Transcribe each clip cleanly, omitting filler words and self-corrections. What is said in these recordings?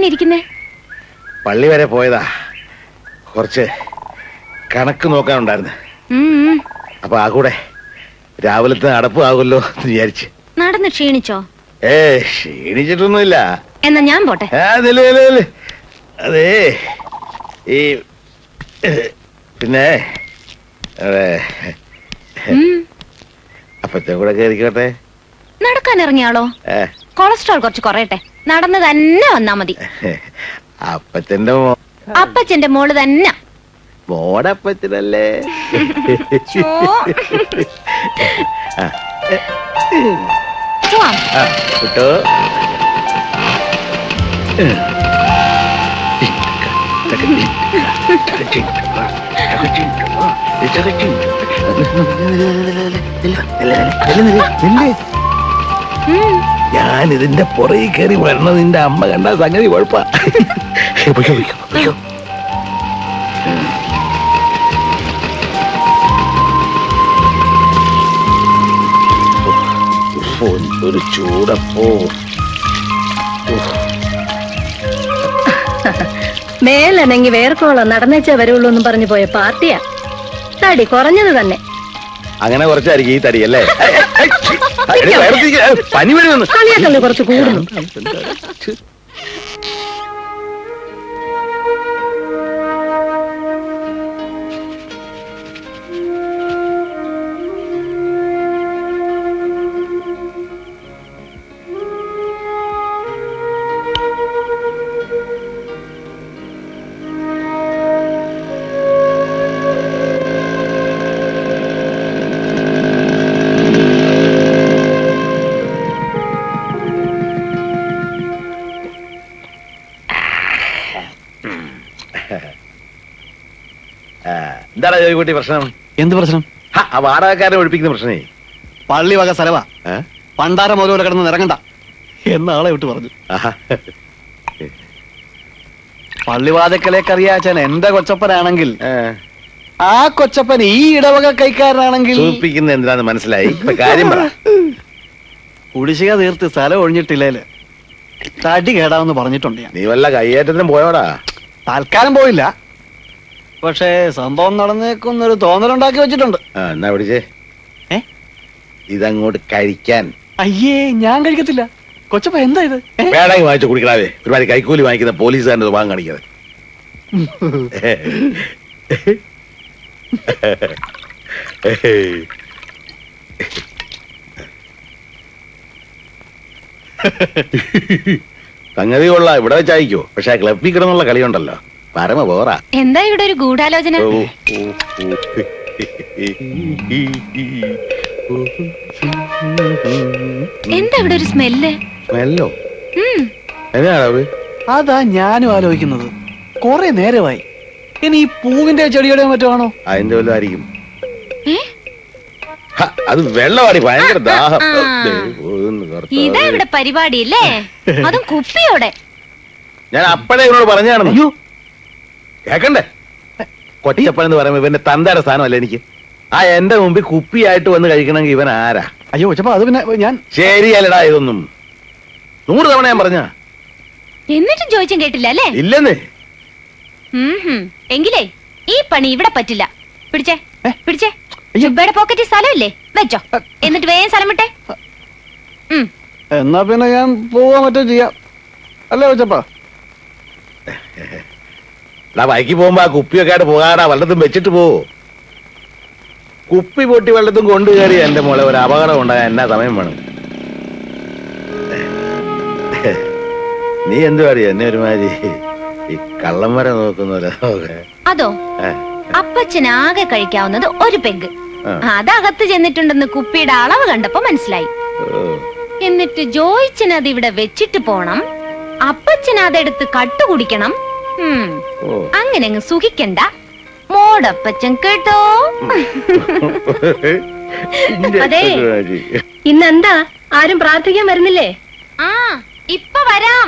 ഇങ്ങനെ ഇരിക്കുന്നേ? പള്ളി വരെ പോയതാ, കുറച്ച് കണക്ക് നോക്കാനുണ്ടായിരുന്നു. അപ്പൊ ആ കൂടെ രാവിലത്തെ അടപ്പ് ആകുമല്ലോ എന്ന് വിചാരിച്ച്. നടന്ന് ക്ഷീണിച്ചോ? ക്ഷീണിച്ചിട്ടൊന്നുമില്ല. എന്നാ ഞാൻ പോട്ടെ. അതേ ഈ പിന്നെ അപ്പത്തെ കൂടെ കയറിക്കോട്ടെ. നടക്കാൻ ഇറങ്ങിയാളോ? കൊളസ്ട്രോൾ കുറച്ച് കുറയട്ടെ, നടന്ന് തന്നെ വന്നാ മതി. അപ്പച്ചന്റെ മോള് തന്നെ. മോടപ്പച്ചനല്ലേ? കിട്ടോ? ഞാൻ ഇതിന്റെ പുറകെ കയറി വരണത് നിന്റെ അമ്മ കണ്ട സംഗതി കുഴപ്പാ. ഒരു ചൂടപ്പോ. മേലനങ്ങി വേർക്കോളം നടന്നേച്ചേ വരുള്ളൂ എന്ന് പറഞ്ഞു പോയ പാർട്ടിയാ. തടി കുറഞ്ഞത് തന്നെ. അങ്ങനെ കുറച്ചായിരിക്കും ഈ തടിയല്ലേ? പനി വരുന്നു. കളിയാക്കല്ലേ കുറച്ച് കൂടുന്നു. എന്താണ് ജോയിക്കുട്ടി പ്രശ്നം? എന്ത് പ്രശ്നം? ആ വാടകക്കാരെ ഒഴിപ്പിക്കുന്ന പ്രശ്നേ. പള്ളി വക സ്ഥലവാ, പണ്ടാരം ഓരോടെ കിടന്ന് ഇറങ്ങണ്ട എന്ന ആളെ വിട്ട് പറഞ്ഞു. പള്ളിവാതക്കലേക്കറിയാച്ചാൻ എന്റെ കൊച്ചപ്പനാണെങ്കിൽ ആ കൊച്ചപ്പൻ ഈ ഇടവക കൈക്കാരനാണെങ്കിൽ സൂചിപ്പിക്കുന്ന എന്തിനാന്ന് മനസ്സിലായി. കാര്യം പറ. കുടിശ്ശിക തീർത്ത് സ്ഥലം ഒഴിഞ്ഞിട്ടില്ലേല് തടി കേടാവെന്ന് പറഞ്ഞിട്ടുണ്ട് ഞാൻ. നീ വല്ല കയ്യേറ്റത്തിനും പോയോടാ? തൽക്കാലം പോയില്ല, പക്ഷേ സംഭവം നടന്നേക്കുന്നൊരു തോന്നലുണ്ടാക്കി വെച്ചിട്ടുണ്ട്. എന്നാ പിടിച്ചേ, ഇതങ്ങോട്ട് കഴിക്കാൻ. അയ്യേ, ഞാൻ കഴിക്കത്തില്ല. കൊച്ചപ്പ എന്താ ഇത്? വേണമെങ്കിൽ വാങ്ങിച്ചു കുടിക്കലാവേ. ഒരുപാട് കൈക്കൂലി വാങ്ങിക്കുന്ന പോലീസുകാരൻ്റെ സ്വഭാവം കാണിക്കാതെ. സംഗതി കൊള്ളാം, ഇവിടെ വെച്ചായിക്കോ. പക്ഷെ ആ ക്ലബിൽ കിടന്നുള്ള കളിയുണ്ടല്ലോ, പരമ പോറാ. എന്താ ഇവിടെ ഒരു ഗൂഢാലോചന? എന്താ ഇവിടെ ഒരു സ്മെല്ല്? സ്മെല്ലോ? എന്നാണ് അതാ ഞാനും ആലോചിക്കുന്നത്. കൊറേ നേരമായി. ഇനി ഈ പൂവിന്റെ ചെടിയുടെ മറ്റാണോ? അതിന്റെ വല്ലതും ആയിരിക്കും. അത് വെള്ളമാടി, ഭയങ്കര ദാഹം. ഇതാ ഇവിടെ പരിപാടിയില്ലേ? അതും കുപ്പിയോടെ. ഞാൻ അപ്പഴേ ഇവനോട് പറഞ്ഞാണ്. അയ്യോ കേക്കണ്ടേ? കൊച്ചപ്പൻ എന്ന് പറയുമ്പോ ഇവന്റെ തന്തയുടെ സ്ഥാനമല്ല എനിക്ക്. ആ എന്റെ മുമ്പിൽ കുപ്പിയായിട്ട് വന്ന് കഴിക്കണമെങ്കിൽ ഇവൻ ആരാ? അയ്യോ കൊച്ചപ്പ, അത് പിന്നെ ഞാൻ ശരിയല്ലടാ ഇതൊന്നും. 100 തവണ ഞാൻ പറഞ്ഞ എന്നിട്ടും ചോദിച്ചും കേട്ടില്ല അല്ലേ? ഇല്ലെന്ന്. എങ്കിലേ ഈ പണി ഇവിടെ പറ്റില്ല. പിടിച്ചേ പിടിച്ചേ. ജുബയുടെ പോക്കറ്റിൽ സ്ഥലമില്ലേ? വെച്ചോ. എന്നിട്ട് വേഗം സ്ഥലം വിട്ടെ. എന്നാ പിന്നെ ഞാൻ പോവാൻ മറ്റോ ചെയ്യാം അല്ലേ കൊച്ചപ്പ? വൈകി പോകുമ്പോ ആ കുപ്പിയൊക്കെ ആയിട്ട് പോകാടാ. വല്ലതും വെച്ചിട്ട് പോവോ? കുപ്പി പൊട്ടി വല്ലതും കൊണ്ടു കയറി എന്റെ മോളെ ഒരു അപകടം ഉണ്ടാകാൻ എന്നാ സമയം വേണം? നീ എന്തു അറിയ എന്നെ ഒരുമാതിരി ഈ കള്ളം വരെ നോക്കുന്നല്ലോ. അതോ, അപ്പച്ചനാകെ കഴിക്കാവുന്നത് ഒരു പെഗ്. അതകത്ത് ചെന്നിട്ടുണ്ടെന്ന് കുപ്പിയുടെ അളവ് കണ്ടപ്പോ മനസ്സിലായി. എന്നിട്ട് ജോയിച്ചന് അത് ഇവിടെ വെച്ചിട്ട് പോണം, അപ്പച്ചൻ അതെടുത്ത് കട്ടുകുടിക്കണം. അങ്ങനെ അങ്ങ് സുഖിക്കണ്ട മോടപ്പച്ചൻ, കേട്ടോ? അതെ, ഇന്നെന്താ ആരും പ്രാർത്ഥിക്കാൻ വരുന്നില്ലേ? ഇപ്പൊ വരാം.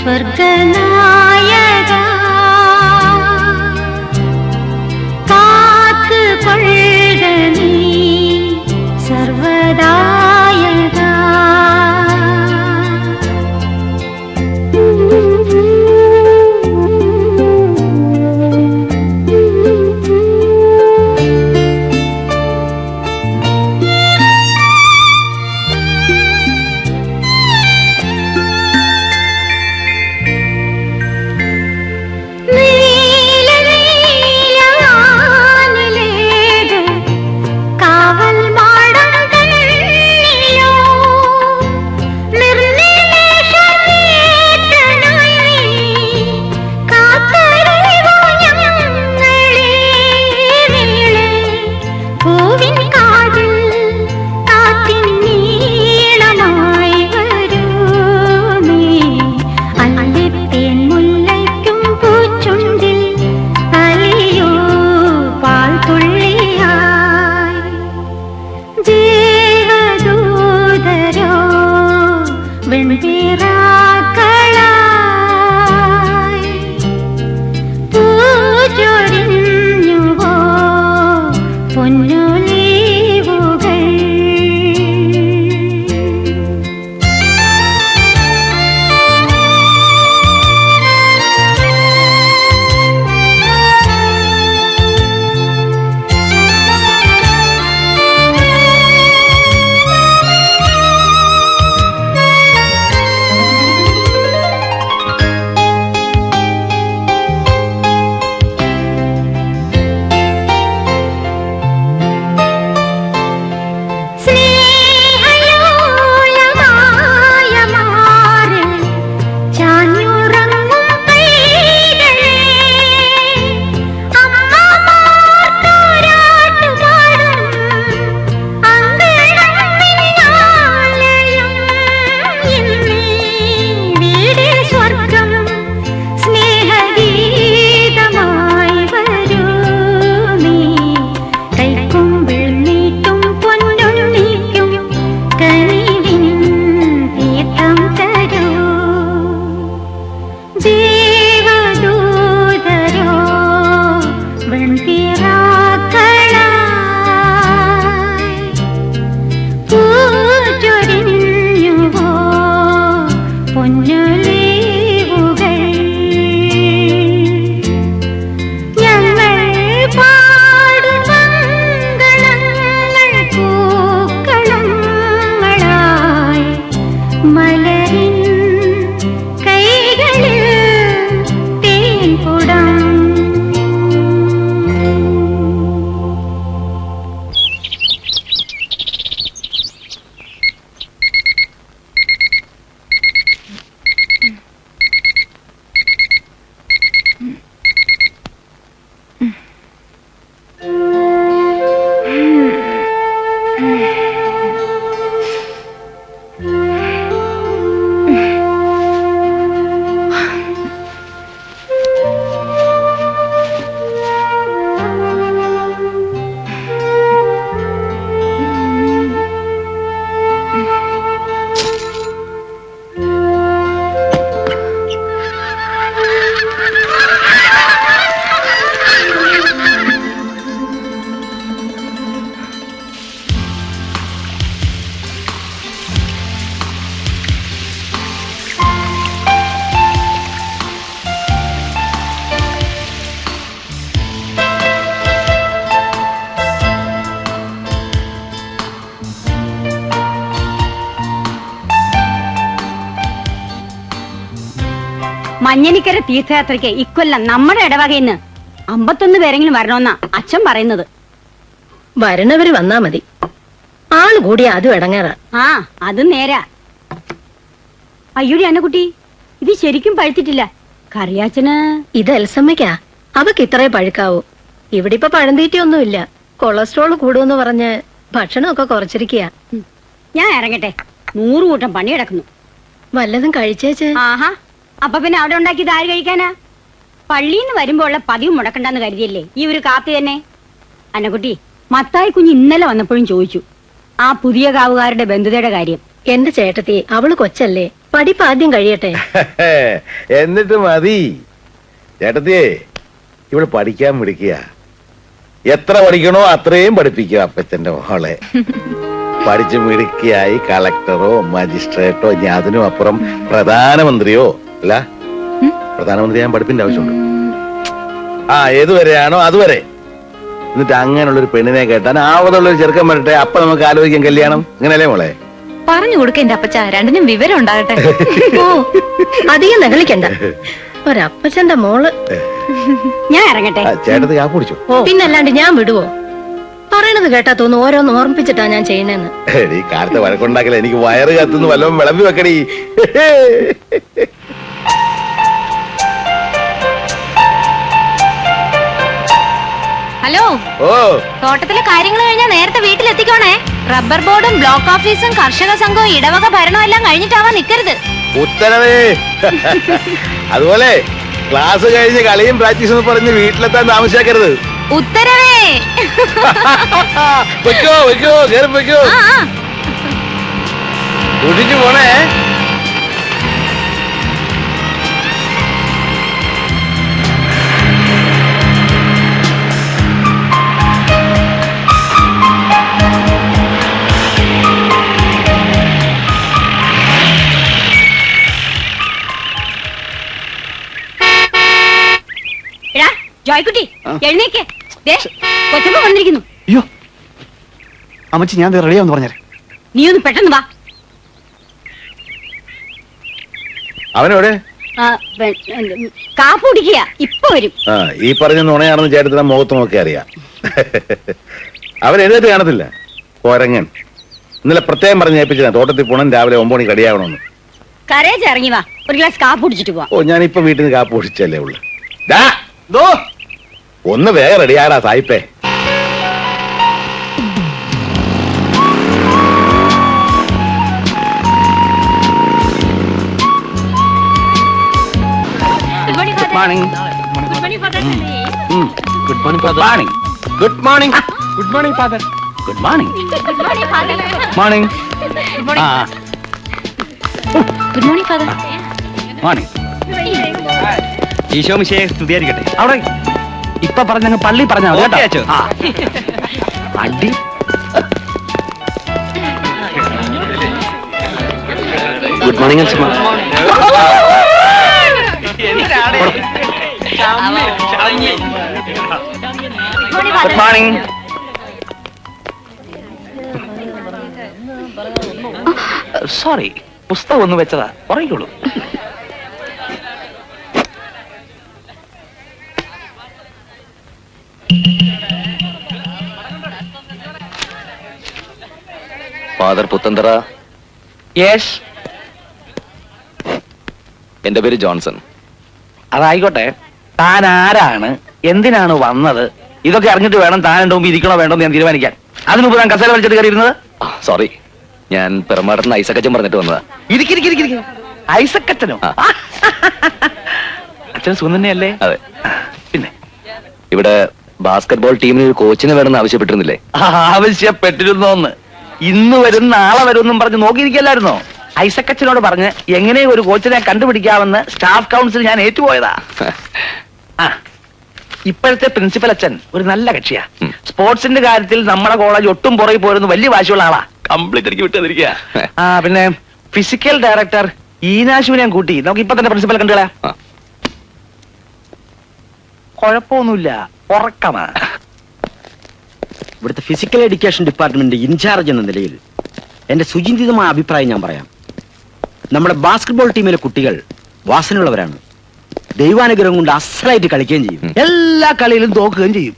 സ്വർഗനായക കാത്തു കൊള്ളുക നീ സർവദായക. മഞ്ഞനിക്കര തീർത്ഥയാത്രയ്ക്ക് ഇക്കൊല്ലം നമ്മുടെ ഇടവകയിന്ന് 51 പേരെങ്കിലും വരണമെന്നാ അച്ഛൻ പറയുന്നത്. വരണവര് വന്നാ മതി, ആള് കൂടി അതും ഇടങ്ങേറാ. ആ അതും നേരാ. അയ്യോടി അന്നക്കുട്ടി, ഇത് ശരിക്കും പഴുത്തിട്ടില്ല. കറിയാച്ചന് ഇത് എൽസമ്മയ്ക്കാ, അവക്ക് ഇത്രേ പഴുക്കാവൂ. ഇവിടെ ഇപ്പൊ പഴന്തീറ്റയൊന്നുമില്ല. കൊളസ്ട്രോൾ കൂടുമെന്ന് പറഞ്ഞ് ഭക്ഷണമൊക്കെ കുറച്ചിരിക്കുക. ഞാൻ ഇറങ്ങട്ടെ, 100 കൂട്ടം പണി കിടക്കുന്നു. വല്ലതും കഴിച്ചേച്ച്. ആഹാ, അപ്പൊ പിന്നെ അവിടെ ഉണ്ടാക്കിയത് ആര് കഴിക്കാനാ? പള്ളിന്ന് വരുമ്പോ ഉള്ള പതിവ് മുടക്കണ്ടെന്ന് കരുതിയല്ലേ ഈ ഒരു കാപ്പി തന്നെ. അന്നക്കുട്ടി, മത്തായി കുഞ്ഞ് ഇന്നലെ വന്നപ്പോഴും ചോദിച്ചു ആ പുതിയ കാവുകാരുടെ ബന്ധുതയുടെ കാര്യം. എന്റെ ചേട്ടത്തി, അവള് കൊച്ചല്ലേ, പഠിപ്പ് ആദ്യം കഴിയട്ടെ. എന്നിട്ട് മതി. ചേട്ടത്തിയേ, ഇവിടെ പഠിക്കാൻ വിളിക്കുക. എത്ര പഠിക്കണോ അത്രയും പഠിപ്പിക്കുക അപ്പച്ചന്റെ മോളെ. പഠിച്ചു മിടുക്കിയായി കളക്ടറോ മജിസ്ട്രേറ്റോ ഇനി അതിനും അപ്പുറം പ്രധാനമന്ത്രിയോ അല്ല, പ്രധാനമന്ത്രി ഞാൻ പഠിപ്പിന്റെ ആവശ്യമുണ്ട്. ഏതുവരെയാണോ അതുവരെ. എന്നിട്ട് അങ്ങനെയുള്ളൊരു പെണ്ണിനെ കേട്ടാൻ ആവതുള്ളൊരു ചെറുക്കൻ വരട്ടെ, അപ്പൊ നമുക്ക് ആലോചിക്കാം കല്യാണം. ഇങ്ങനല്ലേ മോളെ? പറഞ്ഞു കൊടുക്ക എന്റെ അപ്പച്ച, രണ്ടിനും വിവരം ഉണ്ടാകട്ടെ. ഓ, അധികം നകളിക്കണ്ട. ഒരപ്പച്ചന്റെ മോള്. ഞാൻ ഇറങ്ങട്ടെ. ചേട്ടത്തി കാ കുടിച്ചു. പിന്നല്ലാണ്ട് ഞാൻ വിടുവോ? പറയണത് കേട്ടാ തോന്നുന്നു ഓരോന്ന് ഓർമ്മിപ്പിച്ചിട്ടാ ഞാൻ ചെയ്യണേന്ന്. ഈ കാലത്തെ വഴക്കുണ്ടാക്കല, എനിക്ക് വയറ് കത്തുന്നു, വല്ലതും വിളമ്പി വെക്കടി. ഹലോ, ഓ, തോട്ടത്തിലെ കാര്യങ്ങൾ കഴിഞ്ഞാൽ നേരത്തെ വീട്ടിലെത്തിക്കോണേ. റബ്ബർ ബോർഡും ബ്ലോക്ക് ഓഫീസും കർഷക സംഘവും ഇടവക ഭരണവും എല്ലാം കഴിഞ്ഞിട്ടാവാൻ നിക്കരുത്. ഉത്തരവേ. അതുപോലെ ക്ലാസ് കഴിഞ്ഞ് കളിയും പ്രാക്ടീസും പറഞ്ഞ് വീട്ടിലെത്താൻ താമസിയാക്കരുത്. ഉത്തരവേ. വെക്കോ വെക്കോ, കേറി വെക്കോ. കുടിച്ചു പോണേ. എടാ ജോയ്ക്കുട്ടി, എഴുന്നേക്ക്. കൊച്ചമ്മ വന്നിരിക്കുന്നു. അയ്യോ അമ്മച്ചി, ഞാൻ റെഡിയാന്ന് പറഞ്ഞേ. നീ ഒന്ന് പെട്ടെന്ന് വാ. അവനോടെ കാപ്പ് കുടിക്കുക, ഇപ്പൊ വരും. ഈ പറഞ്ഞ നുണയാണെന്ന് ചേട്ടത്തിനെ മുഖത്ത് നോക്കി അറിയാം. അവൻ എഴുന്നേറ്റ് കാണത്തില്ല, കൊരങ്ങൻ. ഇന്നലെ പ്രത്യേകം പറഞ്ഞ് ഏൽപ്പിച്ചതാ തോട്ടത്തിൽ പോണം, രാവിലെ 9 മണിക്ക് കടിയാവണമെന്ന്. കരേച്ച് ഇറങ്ങി വാ, ഒരു ഗ്ലാസ് കാപ്പ് കുടിച്ചിട്ട് പോവാം. ഓ, ഞാനിപ്പോ വീട്ടിൽ നിന്ന് കാപ്പ് കുടിച്ചല്ലേ ഉള്ളു. ഒന്ന് വേഗം റെഡിയാടാ സായിപ്പേ. Good morning. Good morning father. Good morning. Good morning father. Good morning. Morning. Good morning father. Morning. Isho മിശിഹായെ സ്തുതിയായിരിക്കട്ടെ. അവിടെ ഇപ്പൊ പറഞ്ഞ പള്ളി പറഞ്ഞാ മതി കേട്ടോ. അടി. ഗുഡ് മോർണിംഗ് അച്ഛമ്മ. Good morning. സോറി, പുസ്തകം ഒന്ന് വെച്ചതാ, ഉറങ്ങിക്കോളൂ. ഫാദർ പുത്തന്തറ. യെസ്. എന്റെ പേര് ജോൺസൺ. അതായിക്കോട്ടെ, താൻ ആരാണ്, എന്തിനാണ് വന്നത്, ഇതൊക്കെ അറിഞ്ഞിട്ട് വേണം താൻ എന്റെ മുമ്പ് ഇരിക്കണോ വേണ്ടോ എന്ന് ഞാൻ തീരുമാനിക്കാൻ. അതിന് മുമ്പ് താൻ കസേര വലിച്ചിട്ട് കയറിയിരുന്നത്. സോറി, ഞാൻ പെരുമാടത്തിന് ഐസക്കച്ചൻ പറഞ്ഞിട്ട് വന്നതാ. ഇരിക്കും. ഐസക്കച്ചനോ? അച്ഛൻ സുഖം തന്നെയല്ലേ? അതെ. പിന്നെ ഇവിടെ ബാസ്കറ്റ്ബോൾ ടീമിന് ഒരു കോച്ചിനെ വേണമെന്ന് ആവശ്യപ്പെട്ടിരുന്നില്ലേ? ആവശ്യപ്പെട്ടിരുന്നോന്ന്. ഇന്ന് വരും നാളെ വരുമെന്നും പറഞ്ഞ് നോക്കിയിരിക്കല്ലായിരുന്നോ? ഐസക്കച്ചനോട് പറഞ്ഞ് എങ്ങനെ ഒരു കോച്ചിനെ കണ്ടുപിടിക്കാമെന്ന് സ്റ്റാഫ് കൗൺസിൽ ഞാൻ ഏറ്റുപോയതാ. ഇപ്പോഴത്തെ പ്രിൻസിപ്പൽ അച്ഛൻ ഒരു നല്ല കക്ഷിയാ. സ്പോർട്സിന്റെ കാര്യത്തിൽ നമ്മുടെ കോളേജ് ഒട്ടും പുറകെ പോരുന്ന വലിയ വാശിയുള്ള ആളാ. കംപ്ലീറ്റ് എനിക്ക് വിട്ടുതന്നിരിക്കുക. പിന്നെ ഫിസിക്കൽ ഡയറക്ടർ ഈനാശുവിനെയും കൂട്ടി നമുക്ക് ഇപ്പൊ തന്നെ പ്രിൻസിപ്പൽ കണ്ടുകളാ. കുഴപ്പമൊന്നുമില്ല, ഉറക്കമാ. ഇവിടുത്തെ ഫിസിക്കൽ എഡ്യൂക്കേഷൻ ഡിപ്പാർട്ട്മെന്റ് ഇൻചാർജ് എന്ന നിലയിൽ എന്റെ സുചിന്തിതമായ അഭിപ്രായം ഞാൻ പറയാം. നമ്മുടെ ബാസ്കറ്റ്ബോൾ ടീമിലെ കുട്ടികൾ വാസനയുള്ളവരാണ്. ദൈവാനുഗ്രഹം കൊണ്ട് അസലായിട്ട് കളിക്കുകയും ചെയ്യും. എല്ലാ കളിയിലും തോക്കുകയും ചെയ്യും.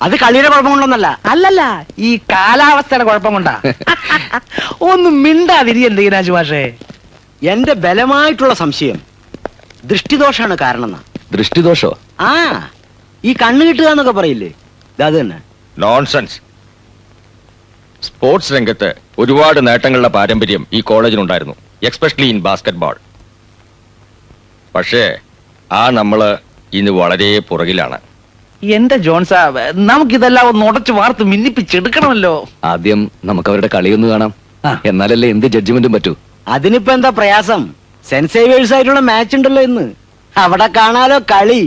അത് കളിയുടെ കുഴപ്പം കൊണ്ടൊന്നല്ല. അല്ലല്ല, ഈ കാലാവസ്ഥയുടെ കുഴപ്പം കൊണ്ടാ. ഒന്നും മിണ്ടാതിരിയല്ലേ ഈനാശു മാഷേ. എന്റെ ബലമായിട്ടുള്ള സംശയം ദൃഷ്ടിദോഷാണ് കാരണം. ദൃഷ്ടിദോഷോ? ഈ കണ്ണ് കിട്ടുക എന്നൊക്കെ പറയില്ലേ, അത് തന്നെ. നോൺസെൻസ്. സ്പോർട്സ് രംഗത്ത് ഒരുപാട് നേട്ടങ്ങളുടെ പാരമ്പര്യം ഈ കോളേജിനുണ്ടായിരുന്നു, എക്സ്പെഷ്യലി ഇൻ ബാസ്കറ്റ്ബോൾ. പക്ഷേ നമ്മള് ഇന്ന് വളരെ പുറകിലാണ്. എന്റെ ജോൺസാ, നമുക്കിതെല്ലാം ഒന്ന് ഉടച്ചു വാർത്ത് മിന്നിപ്പിച്ചെടുക്കണമല്ലോ. ആദ്യം നമുക്ക് അവരുടെ കളിയൊന്ന് കാണാം, എന്നാലല്ലേ എന്ത് ജഡ്ജ്മെന്റും പറ്റൂ. അതിനിപ്പോ എന്താ പ്രയാസം? സെന്റ് സേവിയേഴ്സ് ആയിട്ടുള്ള മാച്ച് ഉണ്ടല്ലോ ഇന്ന്. അവിടെ കാണാലോ കളി.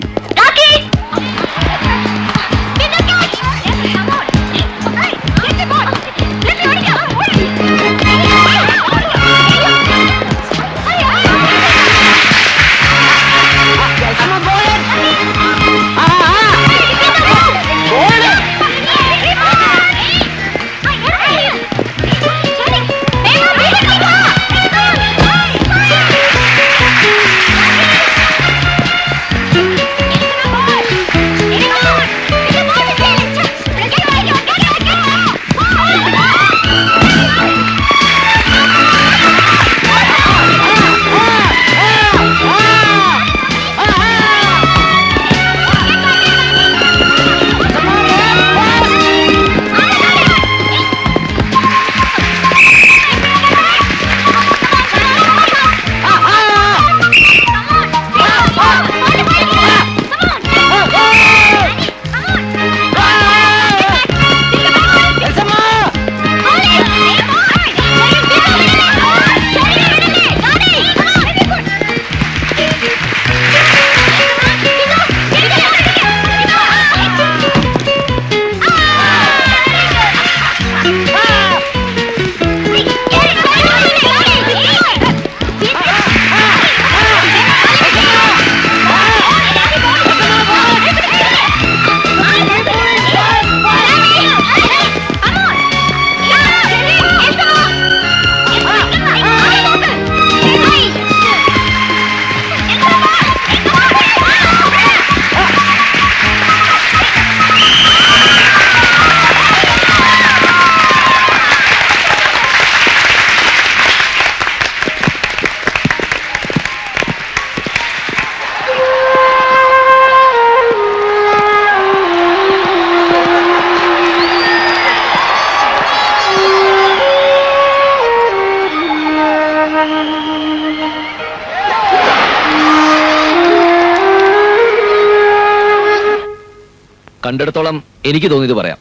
കണ്ടിടത്തോളം എനിക്ക് തോന്നിയത് പറയാം.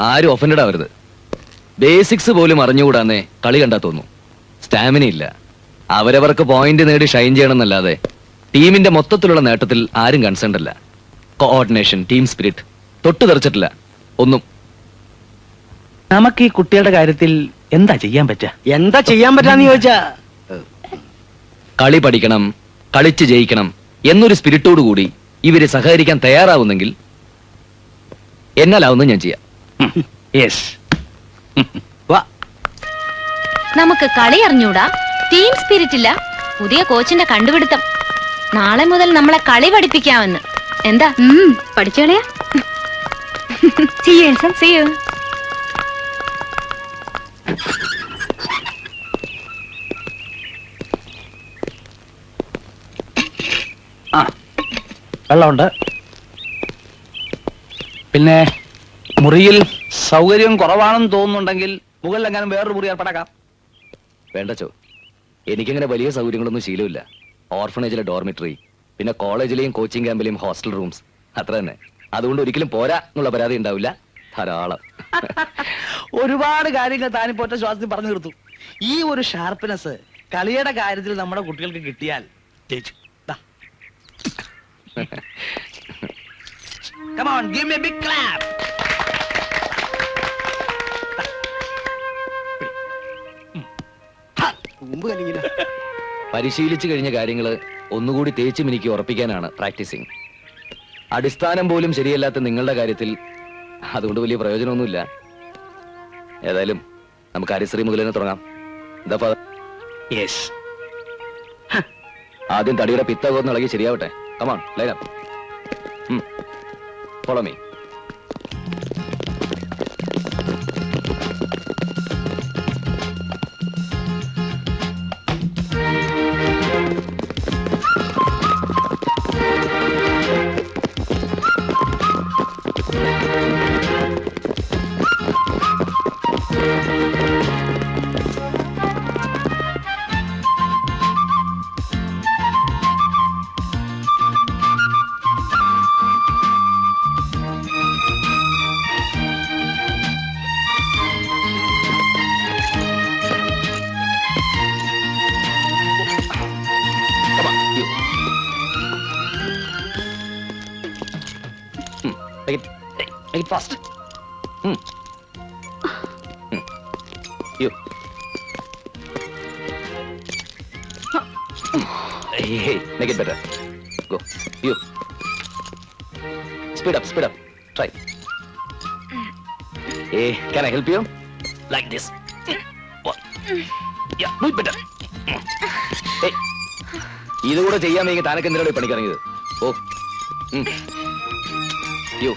ആരും ഒഫൻഡഡ് ആവരുത്. ബേസിക്സ് പോലും അറിഞ്ഞുകൂടാന്നേ കളി കണ്ടാ തോന്നുന്നു. സ്റ്റാമിന ഇല്ല. അവരവർക്ക് പോയിന്റ് നേടി ഷൈൻ ചെയ്യണമെന്നല്ലാതെ ടീമിന്റെ മൊത്തത്തിലുള്ള നേട്ടത്തിൽ ആരും കൺസേൺഡ് അല്ല. കോഓർഡിനേഷൻ, ടീം സ്പിരിറ്റ് തൊട്ടു തെറിച്ചിട്ടില്ല ഒന്നും. നമുക്ക് ഈ കുട്ടികളുടെ കാര്യത്തിൽ എന്താ ചെയ്യാൻ പറ്റുക? എന്താ ചെയ്യാൻ പറ്റാന്ന് ചോദിച്ചാ, കളി പഠിക്കണം, കളിച്ച് ജയിക്കണം എന്നൊരു സ്പിരിറ്റോട് കൂടി ഇവര് സഹകരിക്കാൻ തയ്യാറാവുന്നെങ്കിൽ എന്നാലാവുന്ന ഞാൻ ചെയ്യാം. യെസ്. നമുക്ക് കളി അറിഞ്ഞൂടാ, ടീം സ്പിരിറ്റ് ഇല്ല, പുതിയ കോച്ചിന്റെ കണ്ടുപിടുത്തം. നാളെ മുതൽ നമ്മളെ കളി പഠിപ്പിക്കാമെന്ന്. എന്താ? പഠിച്ചു കളയാ. See you, Elsa. See you. ആ, വെള്ളമുണ്ട്. പിന്നെ മുറിയിൽ സൗകര്യം കുറവാണെന്ന് തോന്നുന്നുണ്ടെങ്കിൽ മുകളിലെങ്ങാനും വേറൊരു മുറി ഏർപ്പെടാക്കാം. വേണ്ടച്ചോ, എനിക്കങ്ങനെ വലിയ സൗകര്യങ്ങളൊന്നും ശീലമില്ല. ഓർഫണേജിലെ ഡോർമിറ്ററി, പിന്നെ കോളേജിലെയും കോച്ചിങ് ക്യാമ്പിലെയും ഹോസ്റ്റൽ റൂംസ്, അത്ര തന്നെ. അതുകൊണ്ട് ഒരിക്കലും പോരാ എന്നുള്ള പരാതി ഉണ്ടാവില്ല. ധാരാളം. ഒരുപാട് കാര്യങ്ങൾ താനിപ്പോ ഒറ്റ ശ്വാസത്തിൽ പറഞ്ഞു തീർത്തു. ഈ ഒരു ഷാർപ്പ്നെസ് കളിയുടെ കാര്യത്തിൽ നമ്മുടെ കുട്ടികൾക്ക് കിട്ടിയാൽ ജയിച്ചു. Come on, give me a big clap. പരിശീലിച്ചു കഴിഞ്ഞ കാര്യങ്ങള് ഒന്നുകൂടി തേച്ചു മിനിക്ക് ഉറപ്പിക്കാനാണ് പ്രാക്ടീസിങ്. അടിസ്ഥാനം പോലും ശരിയല്ലാത്ത നിങ്ങളുടെ കാര്യത്തിൽ അതുകൊണ്ട് വലിയ പ്രയോജനമൊന്നുമില്ല. ഏതായാലും നമുക്ക് ഹരിശ്രീ മുതൽ തന്നെ തുടങ്ങാം. എന്താ ഫാദർ? യെസ്. ആദ്യം തടിയുടെ പിത്തകോന്ന് ഇളകി ശരിയാവട്ടെ. Come on, line up. Follow me. Fast. You. Hey, make it better. Go. You. Speed up. Try. Hey, can I help you? Like this. One. Yeah, do it better. Hey. ഇത് കൂടെ ചെയ്യാൻ വേണ്ടി താനൊക്കെ എന്തിനാണ് പണിക്കിറങ്ങിയത്? ഓ. You.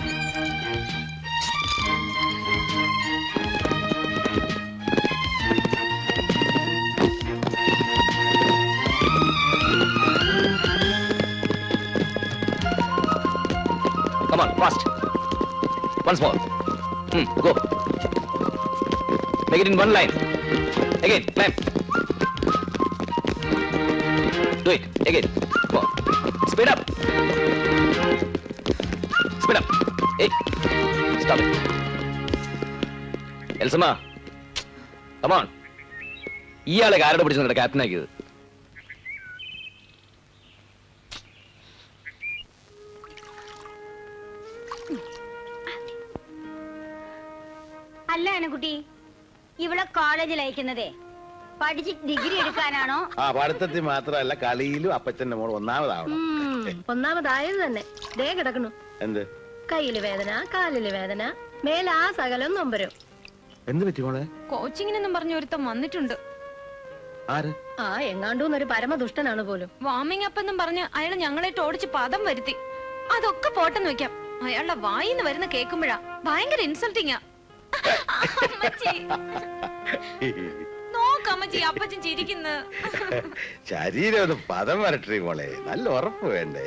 Come on, fast. Once more. Go. Make it in one line. Again, climb. Do it. Again. Come on. Speed up. Speed up. Hey. Stop it. Elsama. Come on. ഇയാളെ ആരോട് പിടിച്ചു നിങ്ങളുടെ captain ആക്കിയത്? അല്ല അനക്കുട്ടി, ഇവിടെ കോളേജിൽ അയക്കുന്നതേ പഠിച്ച് ഡിഗ്രി എടുക്കാനാണോ? ആ പഠിത്തത്തിൽ മാത്രമല്ല കളിയിലും അപ്പച്ചന്റെ മോൾ ഒന്നാമതാവണം. ഒന്നാമതായത് തന്നെ ദേ കിടക്കണു. എന്ത്? കയ്യില് വേദന, കാലില് വേദന, മേലാ സകലം നൊമ്പരും. എന്ത് പറ്റി മോളെ? കോച്ചിങ്ങിനെന്നും പറഞ്ഞ ഒരുത്തം വന്നിട്ടുണ്ട്. ആര്? ആ എങ്ങാണ്ടൂന്നൊരു പരമദുഷ്ടനാണ് പോലും. വാമിംഗ് അപ്പ് എന്നും പറഞ്ഞ് അയാൾ ഞങ്ങളായിട്ട് ഓടിച്ച് പദം വരുത്തി. അതൊക്കെ പോട്ടെന്ന് വെക്കാം, അയാളുടെ വായിന്ന് വരുന്ന കേൾക്കുമ്പോഴാ ഭയങ്കര ഇൻസൾട്ടിങ്ങാ. നോക്കമ്മച്ചി, അപ്പച്ചൻ ചിരിക്കുന്നു. ശരീരം ഒന്ന് പദം വരട്ടെ മോളെ, നല്ല ഉറപ്പ് വേണ്ടേ?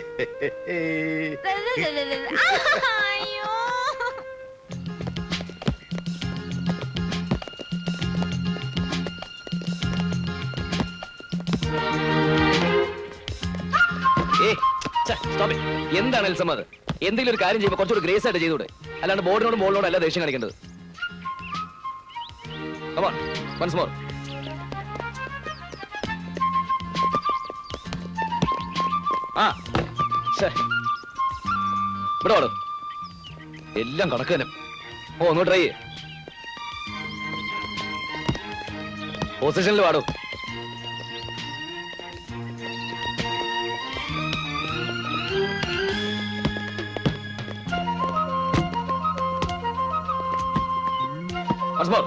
അയ്യോ, എന്താണ് എൽസമ്മ അത്? എന്തെങ്കിലും ഒരു കാര്യം ചെയ്യുമ്പോൾ കുറച്ചുകൂടി ഗ്രേസ് ആയിട്ട് ചെയ്തൂടെ? അല്ലാണ്ട് ബോർഡിനോടും ബോളിനോടും അല്ല ദേഷ്യം കാണിക്കേണ്ടത്. Come on, once more. ഇവിടെ വാടോ, എല്ലാം കണക്ക് തന്നെ. ഒന്ന് ട്രൈ ചെയ്യേ. പൊസിഷനിൽ വാടോ. once more.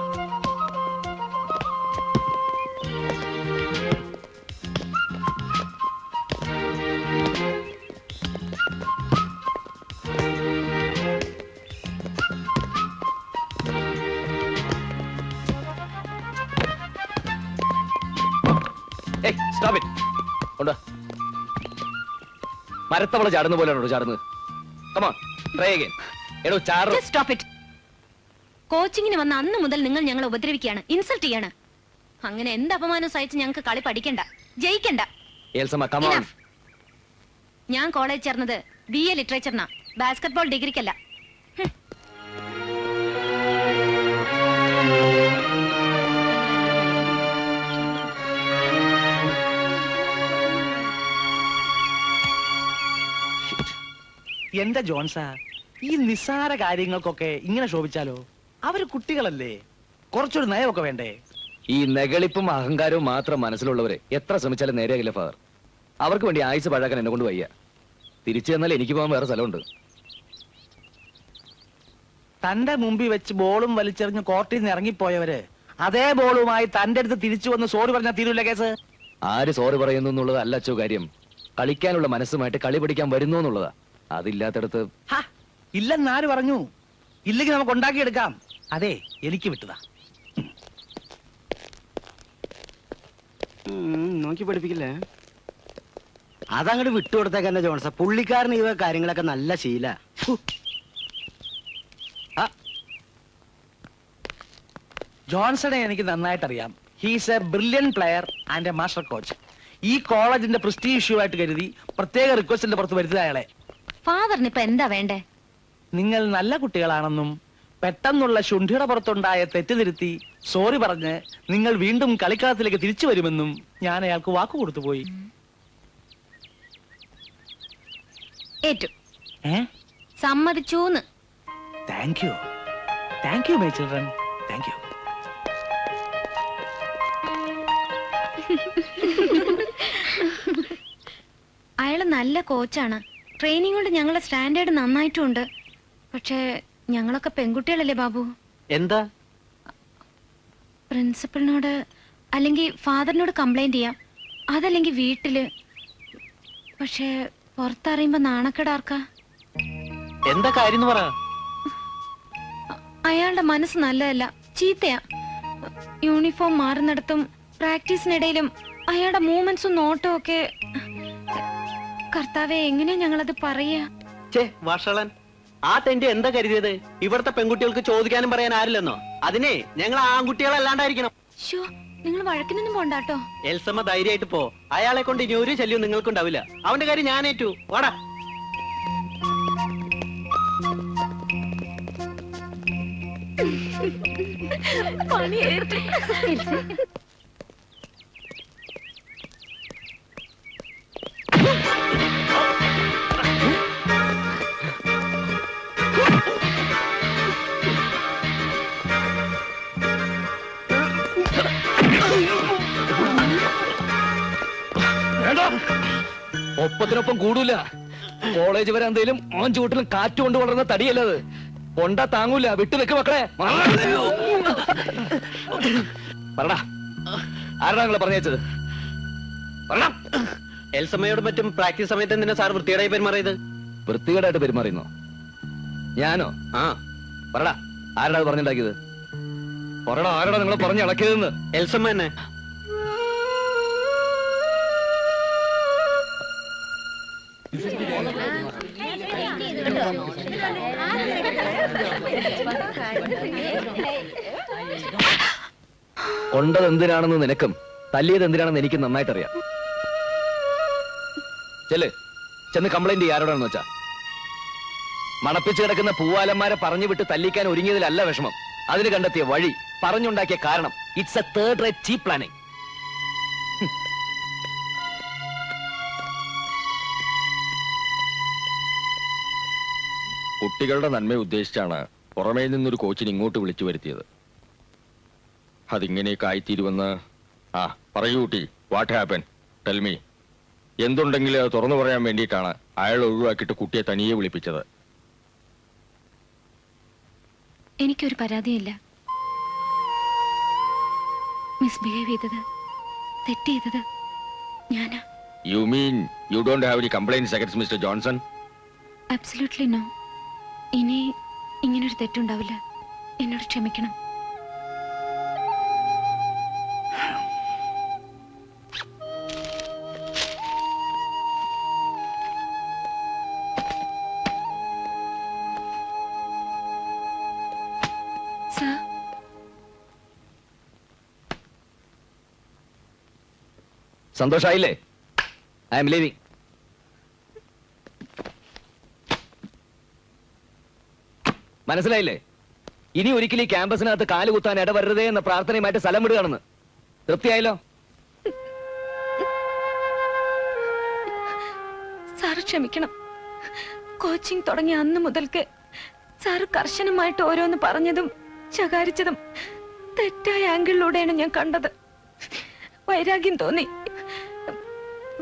Hey, stop it. കൊണ്ടുവാ. മരത്തവള ചാടുന്ന പോലെയാണോ ചാടുന്നത്? Come on, try again. എടോ ചാടോ. Just stop it. കോച്ചിങ്ങിന് വന്ന അന്ന് മുതൽ നിങ്ങൾ ഞങ്ങളെ ഉപദ്രവിക്കുകയാണ്, ഇൻസൾട്ട് ചെയ്യാണ്. അങ്ങനെ എന്ത് അപമാനം സഹിച്ച് ഞങ്ങൾക്ക് കളി പഠിക്കണ്ട, ജയിക്കണ്ട. Elsamma, come on. ഞാൻ കോളേജ് ചേർന്നത് BA ലിറ്ററേച്ചറിനാ, ബാസ്കറ്റ്ബോൾ ഡിഗ്രിക്കല്ല. എന്റെ ജോൺസാ, ഈ നിസ്സാര കാര്യങ്ങൾക്കൊക്കെ ഇങ്ങനെ ശോഭിച്ചാലോ? അവര് കുട്ടികളല്ലേ, കുറച്ചൊരു നയമൊക്കെ വേണ്ടേ? ഈ നെകളിപ്പും അഹങ്കാരവും മാത്രം മനസ്സിലുള്ളവരെ എത്ര ശ്രമിച്ചാലും നേരെയാകില്ല ഫാദർ. അവർക്ക് വേണ്ടി ആയുസ് പഴാക്കാൻ എന്നെ കൊണ്ട് വയ്യ. തിരിച്ചു ചെന്നാൽ എനിക്ക് പോകാൻ വേറെ സ്ഥലമുണ്ട്. തന്റെ മുമ്പിൽ വെച്ച് ബോളും വലിച്ചെറിഞ്ഞ് കോർട്ടിൽ നിന്ന് ഇറങ്ങിപ്പോയവര് അതേ ബോളുമായി തന്റെ അടുത്ത് തിരിച്ചു വന്ന് സോറി പറഞ്ഞാൽ തീരൂല കേസ്. ആര് സോറി പറയുന്നു എന്നുള്ളത് അല്ല അച്ചോ കാര്യം, കളിക്കാനുള്ള മനസ്സുമായിട്ട് കളി പഠിക്കാൻ വരുന്നു എന്നുള്ളതാ. അതില്ലാത്തടത്ത് ഇല്ലെന്നാര് പറഞ്ഞു? ഇല്ലെങ്കിൽ നമുക്ക് ഉണ്ടാക്കിയെടുക്കാം. അതെ, എനിക്ക് വിട്ടതാ. നോക്കി പഠിപ്പിക്കില്ലേ? അതങ്ങോട്ട് വിട്ടുകൊടുത്തേക്കന്നെ ജോൺസ. പുള്ളിക്കാരന് ഇവ കാര്യങ്ങളൊക്കെ നല്ല ശീല. ജോൺസണെ എനിക്ക് നന്നായിട്ട് അറിയാം. He's A brilliant player and A master coach. ഈ കോളേജിന്റെ പ്രസ്റ്റീജ് ഇഷ്യൂ ആയിട്ട് കരുതി പ്രത്യേക റിക്വസ്റ്റിന്റെ പുറത്ത് വരുത്തുക അയാളെ. ഫാദറിന് ഇപ്പൊ എന്താ വേണ്ടേ? നിങ്ങൾ നല്ല കുട്ടികളാണെന്നും പെട്ടെന്നുള്ള ശുണ്ഠിയുടെ പുറത്തുണ്ടായ തെറ്റുതിരുത്തി സോറി പറഞ്ഞ് നിങ്ങൾ വീണ്ടും കളിക്കളത്തിലേക്ക് തിരിച്ചു വരുമെന്നും ഞാൻ അയാൾക്ക് വാക്കു കൊടുത്തുപോയി. ഏറ്റു സമ്മതിച്ചൂന്ന്. Thank you my children, thank you. അയാള് നല്ല കോച്ചാണ്. ട്രെയിനിങ് കൊണ്ട് ഞങ്ങളെ സ്റ്റാൻഡേർഡ് നന്നായിട്ടുണ്ട്. പക്ഷേ ഞങ്ങളൊക്കെ പെൺകുട്ടികളല്ലേ ബാബു. എന്താ? പ്രിൻസിപ്പളിനോട് അല്ലെങ്കിൽ ഫാദറിനോട് കംപ്ലൈന്റ് ചെയ്യാം, അതല്ലെങ്കിൽ വീട്ടില്. പക്ഷേ പുറത്തറിയുമ്പോ നാണക്കേടാർക്കാ? എന്താ കാര്യം പറ. അയാളുടെ മനസ്സ് നല്ലതല്ല, ചീത്തയാ. യൂണിഫോം മാറുന്നിടത്തും പ്രാക്ടീസിനിടയിലും അയാളുടെ മൂവ്മെന്റ്സും നോട്ടവും ഒക്കെ. കർത്താവെ, എങ്ങനെയാ ഞങ്ങളത് പറയാ? വഷളൻ, ആ തെണ്ടി എന്താ കരുതിയത്? ഇവിടുത്തെ പെൺകുട്ടികൾക്ക് ചോദിക്കാനും പറയാൻ ആരില്ലെന്നോ? അതിനെ ഞങ്ങൾ ആൺകുട്ടികളല്ലാണ്ടായിരിക്കണം. ഷോ, നിങ്ങൾ വഴക്കിനൊന്നും പോണ്ടാട്ടോ. എൽസമ്മ ധൈര്യമായിട്ട് പോ. അയാളെ കൊണ്ട് ഇനി ഒരു ശല്യവും നിങ്ങൾക്കുണ്ടാവില്ല. അവന്റെ കാര്യം ഞാൻ ഏറ്റു. വാടാ. ഒപ്പത്തിനൊപ്പം കൂടൂല. കോളേജ് വരെ എന്തേലും ഓൻ ചൂട്ടിലും കാറ്റ് കൊണ്ട് വളർന്ന തടിയല്ലത്. കൊണ്ടാ താങ്ങൂല. വിട്ടു വെക്ക് മക്കളെ. പറടാ, ആരാ നിങ്ങളെ പറഞ്ഞത്? പറടാ. എൽസമ്മയോട് മറ്റും പ്രാക്ടീസ് സമയത്ത് എന്തിനാ സാർ വൃത്തികേടായി പെരുമാറിയത്? വൃത്തികേടായിട്ട് പെരുമാറിയുന്നോ? ഞാനോ? ആ, പറടാ, ആരാടാ പറഞ്ഞുണ്ടാക്കിയത്? പറടാ, ആരാടാ നിങ്ങളെ പറഞ്ഞ് ഇളക്കിയതെന്ന്? എൽസമ്മ തന്നെ. കൊണ്ടത് എന്തിനാണെന്ന് നിനക്കും തല്ലിയത് എന്തിനാണെന്ന് എനിക്ക് നന്നായിട്ടറിയാം. ചെന്ന് കംപ്ലൈന്റ് ചെയ്യാരോടാണെന്ന് വെച്ചാ. മണപ്പിച്ച് കിടക്കുന്ന പൂവാലന്മാരെ പറഞ്ഞു വിട്ട് തല്ലിക്കാൻ ഒരുങ്ങിയതിലല്ല വിഷമം, അതിന് കണ്ടെത്തിയ വഴി, പറഞ്ഞുണ്ടാക്കിയ കാരണം. It's A third rate cheap planning. കുട്ടികളുടെ നന്മ ഉദ്ദേശിച്ചാണ് പുറമേ നിന്നൊരു കോച്ചിന് ഇങ്ങോട്ട് വിളിച്ചു വരുത്തിയത്. അതിങ്ങനെയൊക്കെ ആയിത്തീരുമെന്ന്. ആ പറയൂ കുട്ടി, വാട്ട് ഹാപ്പൻ? Tell me. എന്തുണ്ടെങ്കിലും അത് തുറന്നു പറയാൻ വേണ്ടിയിട്ടാണ് അയാൾ ഒഴിവാക്കിയിട്ട് കുട്ടിയെ തനിയെ വിളിപ്പിച്ചത്. എനിക്കൊരു പരാതിയില്ല. മിസ്ബിഹേവ് ചെയ്തത്, തെറ്റ് ചെയ്തത് ഞാനാ. You mean you don't have any complaints against mister Johnson? Absolutely no. ഇനി ഇങ്ങനൊരു തെറ്റുണ്ടാവില്ല. എന്നോട് ക്ഷമിക്കണം. സർ, സന്തോഷായില്ലേ? I'm leaving. മനസ്സിലായില്ലേ? ഇനി ഒരിക്കലും ഈ ക്യാമ്പസിനകത്ത് കാലുകുത്താൻ ഇടവരരുതേ എന്ന പ്രാർത്ഥനയുമായിട്ട് സ്ഥലം വിടുകയാണെന്ന്. തൃപ്തിയായല്ലോ? സാറ് ക്ഷമിക്കണം. കോച്ചിങ് തുടങ്ങിയ അന്ന് മുതൽക്ക് സാറ് കർശനമായിട്ട് ഓരോന്ന് പറഞ്ഞതും ശകാരിച്ചതും തെറ്റായ ആംഗിളിലൂടെയാണ് ഞാൻ കണ്ടത്. വൈരാഗ്യം തോന്നി.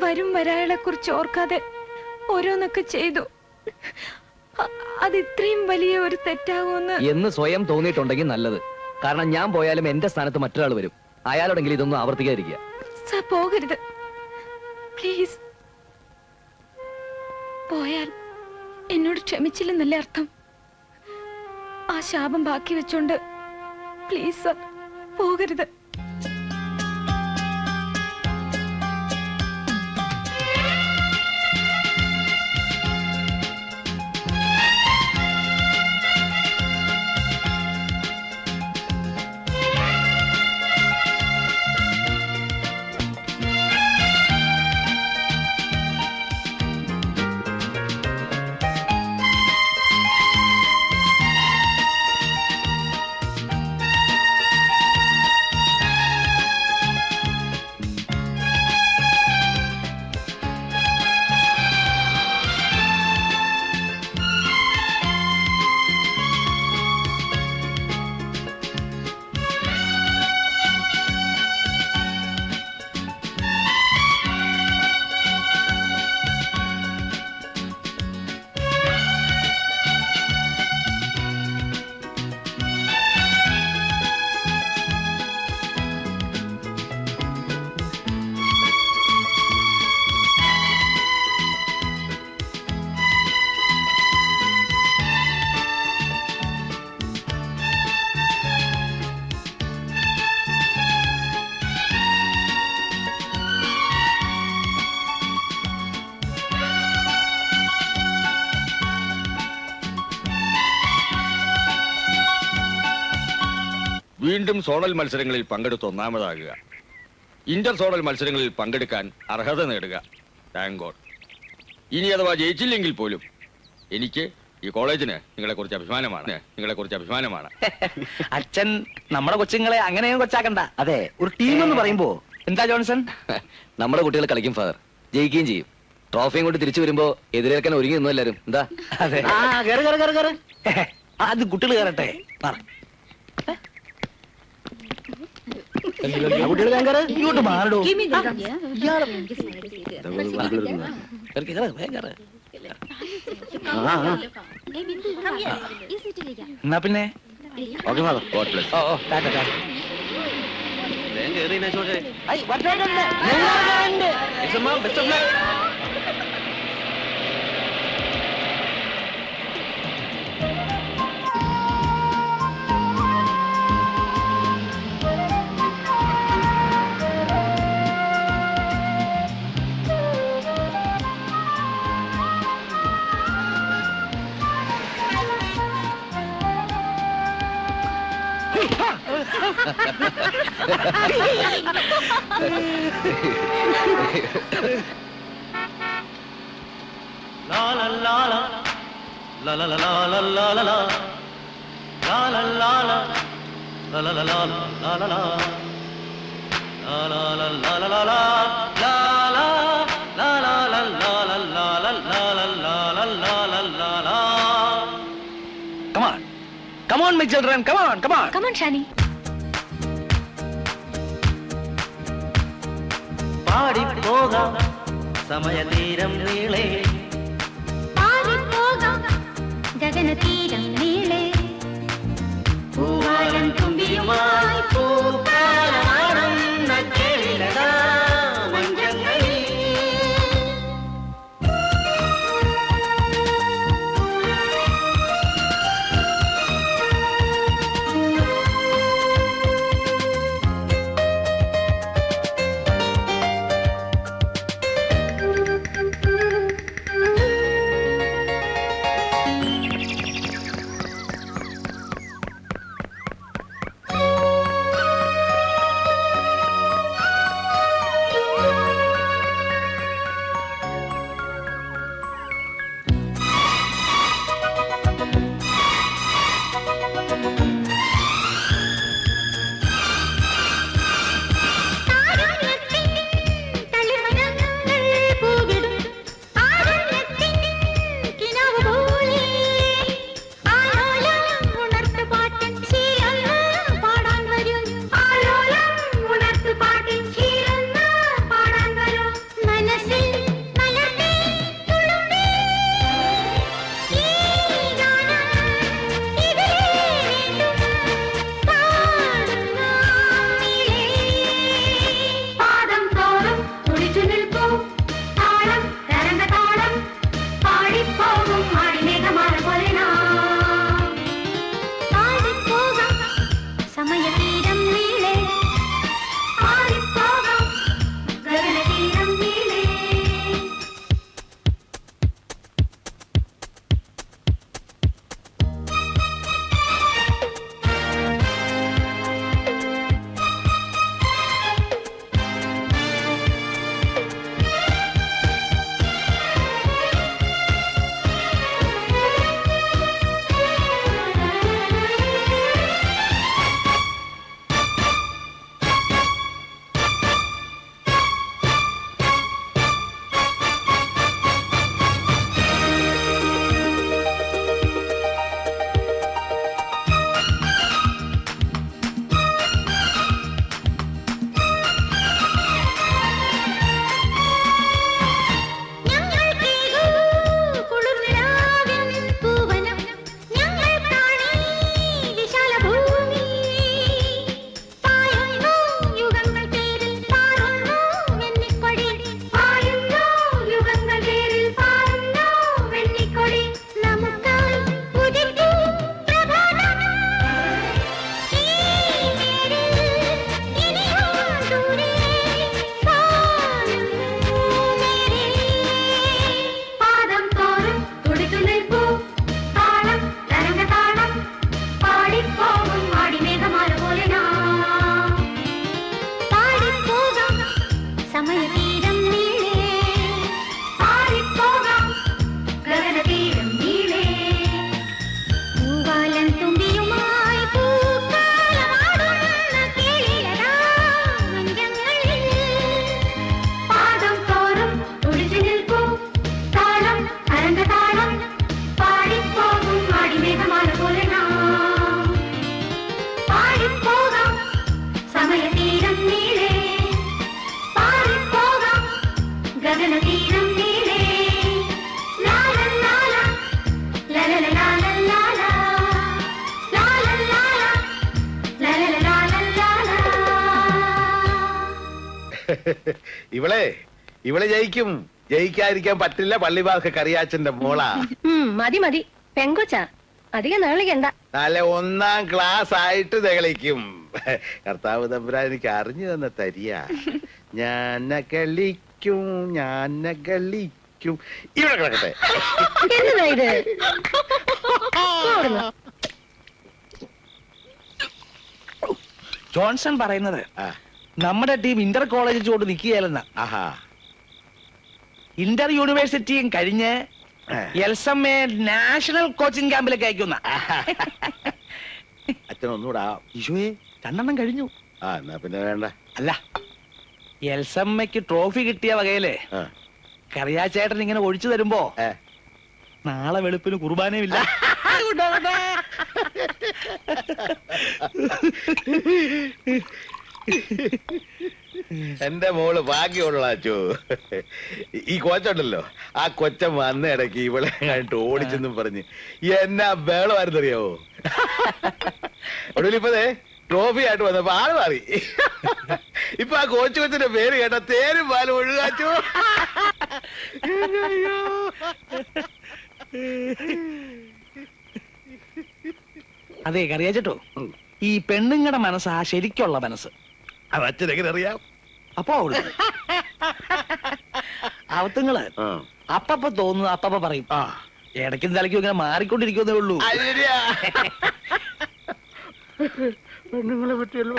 വരും വരാകളെ കുറിച്ച് ഓർക്കാതെ ഓരോന്നൊക്കെ ചെയ്തു. അത് ഇത്രയും വലിയ ഒരു തെറ്റാകുമെന്ന് എന്ന് സ്വയം തോന്നിയിട്ടുണ്ടെങ്കിൽ നല്ലത്. കാരണം ഞാൻ പോയാലും എന്റെ സ്ഥാനത്ത് മറ്റൊരാൾ വരും. അയാളോടെങ്കിലും ഇതൊന്നും ആവർത്തിക്കാതിരിക്കുക. സാർ പോകരുത് പ്ലീസ്. പോയാൽ എന്നോട് ക്ഷമിച്ചില്ലെന്നല്ലേ അർത്ഥം? ആ ശാപം ബാക്കി വെച്ചോണ്ട് പ്ലീസ് സാർ പോകരുത്. വീണ്ടും സോണൽ മത്സരങ്ങളിൽ പങ്കെടുത്ത് ഒന്നാമതാകുക, ഇന്റർ സോണൽ മത്സരങ്ങളിൽ പങ്കെടുക്കാൻ അർഹത നേടുക. Thank God. ഇനി അഥവാ ജയിച്ചില്ലെങ്കിൽ പോലും എനിക്ക് ഈ കോളേജിന് നിങ്ങളെ കുറിച്ച് അഭിമാനമാണ്. അച്ഛൻ നമ്മുടെ കൊച്ചുങ്ങളെ അങ്ങനെയും കൊച്ചാക്കണ്ട. അതെ, ഒരു ടീം എന്ന് പറയുമ്പോ എന്താ ജോൺസൺ? നമ്മുടെ കുട്ടികൾ കളിക്കും ഫാദർ, ജയിക്കുകയും ചെയ്യും. ട്രോഫിയും കൊണ്ട് തിരിച്ചു വരുമ്പോ എതിരേൽക്കാൻ ഒരുങ്ങി നിന്നു എല്ലാരും. എന്താ അതെ, ആ കേറ് കേറ് കേറ് കേറ്. അത് കുട്ടികൾ കയറട്ടെ. ആ കുട്ടികൾ ഞാൻ കേറ്. ഇങ്ങോട്ട് മാറടോ. എന്നാ പിന്നെ ഓക്കെ ഫാദർ. God bless. ഓ ഓ ടാറ്റ ടാറ്റ. ഐ, വരട്ടെ, വരട്ടെ. Isamma, best of luck. Come on, my children, come on. Come on Shani. പാടിപ്പോകാം സമയതീരം നീളെ, ഗഗനതീരം നീളെ, പൂവാലൻ തുമ്പിയുമായി പൂക്കാലമാടുന്ന കേളിലതാ മഞ്ചങ്ങളിൽ. സമയതീരം നീളേ ലാലല്ലാല ലലലലാലല്ലാല ലാലല്ലാല ലലലലാലല്ലാല. ഇവളെ ജയിക്കും. ജയിക്കാതിരിക്കാൻ പറ്റില്ല. പള്ളിവാസ കറിയാച്ചന്റെ മോളാ. മതി മതി, പെങ്കൊച്ചാ, അധികം നേളിക്കണ്ട. നല്ല 1ാം ക്ലാസ് ആയിട്ട് തെളിക്കും. കർത്താവ് തമ്പുരാൻ എനിക്ക് അറിഞ്ഞു തന്ന തരിയ. ഞാൻ കളിക്കും. ഇവിടെ കിടക്കട്ടെ. എന്നതാ ഇത്? ഓടുന്നു. ജോൺസൺ പറയുന്നത് ആ, നമ്മുടെ ടീം ഇന്റർ കോളേജ് ചോട്ട് നിൽക്കുകയല്ലെന്ന. ആഹാ. ഇന്റർ യൂണിവേഴ്സിറ്റിയും കഴിഞ്ഞ് എൽസമ്മയെ നാഷണൽ കോച്ചിങ് ക്യാമ്പിലേക്ക് അയക്കുന്ന. അച്ഛനൊന്നുകൂടാ. ഈശോയെ 2 കഴിഞ്ഞു. ആ, എന്നാ പിന്നെ വേണ്ട. അല്ല, എൽസമ്മയ്ക്ക് ട്രോഫി കിട്ടിയ വകയില് ആ, കറിയാച്ചേട്ടൻ ഇങ്ങനെ ഒഴിച്ചു തരുമ്പോ ഏ. നാളെ വെളുപ്പിന് കുർബാനയുമില്ല. എന്റെ മോള് ഭാഗ്യമുള്ള അച്ചു. ഈ കോച്ചുണ്ടല്ലോ, ആ കൊച്ചൻ വന്ന ഇടയ്ക്ക് ഇവളെ കണ്ടിട്ട് ഓടിച്ചെന്നും പറഞ്ഞ് എന്നാ ബേളമായിരുന്നറിയാവോ. ഒടുവിലിപ്പതേ ട്രോഫി ആയിട്ട് വന്നപ്പോ ആള് മാറി. ഇപ്പൊ ആ കോച്ചു കൊച്ചിന്റെ പേര് കേട്ട തേരും പാലും ഒഴുകാച്ചു. അതെ കറിയാച്ചേട്ടോ, ഈ പെണ്ണുങ്ങളുടെ മനസ്സാ ശരിക്കുള്ള മനസ്സ്. അത് അച്ഛനെങ്ങനെ അറിയാം? അപ്പോ അവത്തുങ്ങള് അപ്പപ്പ തോന്നുന്നു അപ്പപ്പ പറയും. ആ, ഇടയ്ക്കും തലയ്ക്കും ഇങ്ങനെ മാറിക്കൊണ്ടിരിക്കുന്നേ ഉള്ളൂ. അത് ശരിയാ. പെണ്ണുങ്ങളെ പറ്റിയല്ലോ.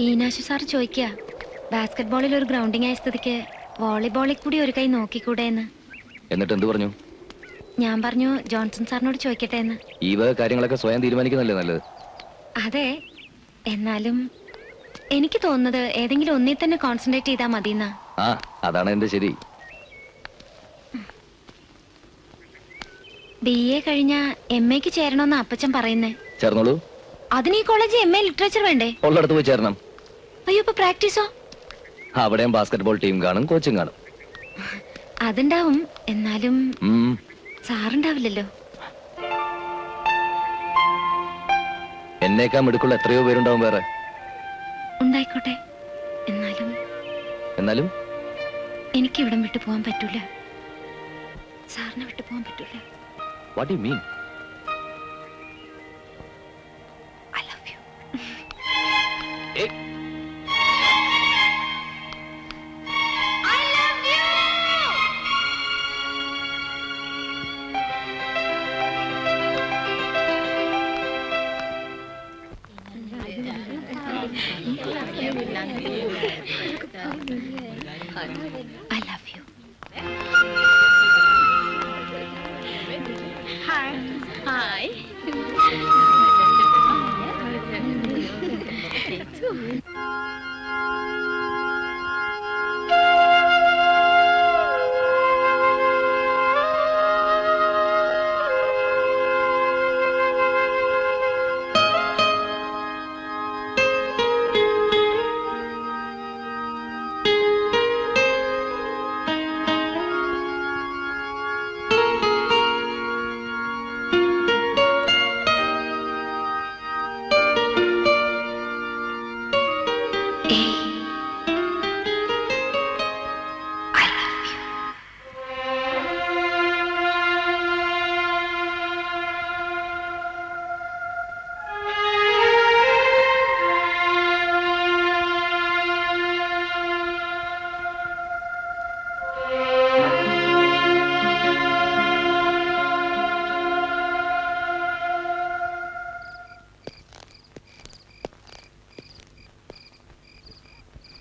ഈനാശു സാർ ചോദിക്കുക, ബാസ്കറ്റ് ബോളിൽ ഒരു ഗ്രൗണ്ടിങ് ആയ സ്ഥിതിക്ക് വോളിബോളിൽ കൂടി ഒരു കൈ നോക്കിക്കൂടെ എന്ന്. എന്നിട്ട് എന്ത് പറഞ്ഞു? ഞാൻ പറഞ്ഞു ജോൺസൺ സാറിനോട് ചോദിക്കട്ടെ എന്ന്. ഈ വക കാര്യങ്ങളൊക്കെ സ്വയം തീരുമാനിക്കുന്നല്ലേ നല്ലത്. അതെ, എന്നാലും എനിക്ക് തോന്നുന്നത് ഏതെങ്കിലും ഒന്നിൽ തന്നെ കോൺസെൻട്രേറ്റ് ചെയ്താൽ മതിയെന്നാ. ആ, അതാണ് എന്റെ ശരി. BA കഴിഞ്ഞ MAക്ക് ചേരണമെന്ന് അപ്പച്ചൻ പറയുന്നേ. ചേർന്നോളൂ. അതിന് ഈ കോളേജ് MA ലിറ്ററേച്ചർ വേണ്ടേ? ഉള്ളിടത്ത് പോയി ചേരണം. അയ്യോ, ഇപ്പൊ പ്രാക്ടീസോ? അവിടെയും ബാസ്കറ്റ്ബോൾ ടീം കാണും, കോച്ചിങ് കാണും. അതുണ്ടാവും, എന്നാലും സാറുണ്ടാവില്ലല്ലോ. എന്നേക്കാ മിടുക്കുള്ള എത്രയോ പേരുണ്ടാവും വേറെ. ഉണ്ടായിക്കോട്ടെ, എന്നാലും എനിക്ക് ഇവിടം വിട്ടു പോകാൻ പറ്റൂല. സാറിനെ വിട്ടു പോകാൻ പറ്റൂല. What you mean? I love you. I love you. Hi.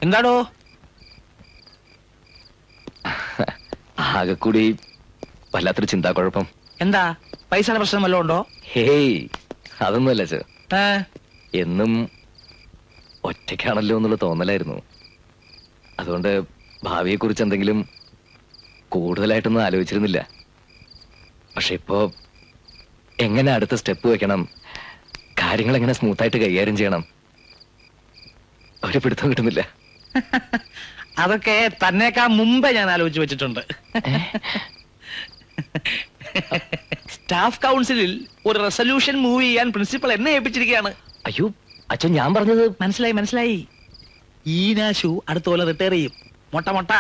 എന്താടോ? ആകെ കൂടി വല്ലാത്തൊരു ചിന്താക്കുഴപ്പം. എന്താ പൈസയുടെ പ്രശ്നം വല്ലതും ഉണ്ടോ? ഹേയ്, അതൊന്നുമല്ല ചേ. ഏ? എന്നും ഒറ്റയ്ക്കാണല്ലോ എന്നുള്ള തോന്നലായിരുന്നു. അതുകൊണ്ട് ഭാവിയെ കുറിച്ച് എന്തെങ്കിലും കൂടുതലായിട്ടൊന്നും ആലോചിച്ചിരുന്നില്ല. പക്ഷെ ഇപ്പോ എങ്ങനെ അടുത്ത സ്റ്റെപ്പ് വെക്കണം, കാര്യങ്ങൾ എങ്ങനെ സ്മൂത്തായിട്ട് കൈകാര്യം ചെയ്യണം, ഒരു പിടുത്തം കിട്ടുന്നില്ല. അതൊക്കെ തന്നേക്കാ മുമ്പേ ഞാൻ ആലോചിച്ച് വെച്ചിട്ടുണ്ട്. സ്റ്റാഫ് കൗൺസിലിൽ ഒരു റെസൊല്യൂഷൻ മൂവ് ചെയ്യാൻ പ്രിൻസിപ്പൽ എന്നെ ഏൽപ്പിച്ചിരിക്കുകയാണ്. അയ്യോ അച്ഛൻ, ഞാൻ പറഞ്ഞത് മനസ്സിലായി. ഈനാശു അടുത്ത പോലെ റിട്ടയർ ചെയ്യും. മൊട്ട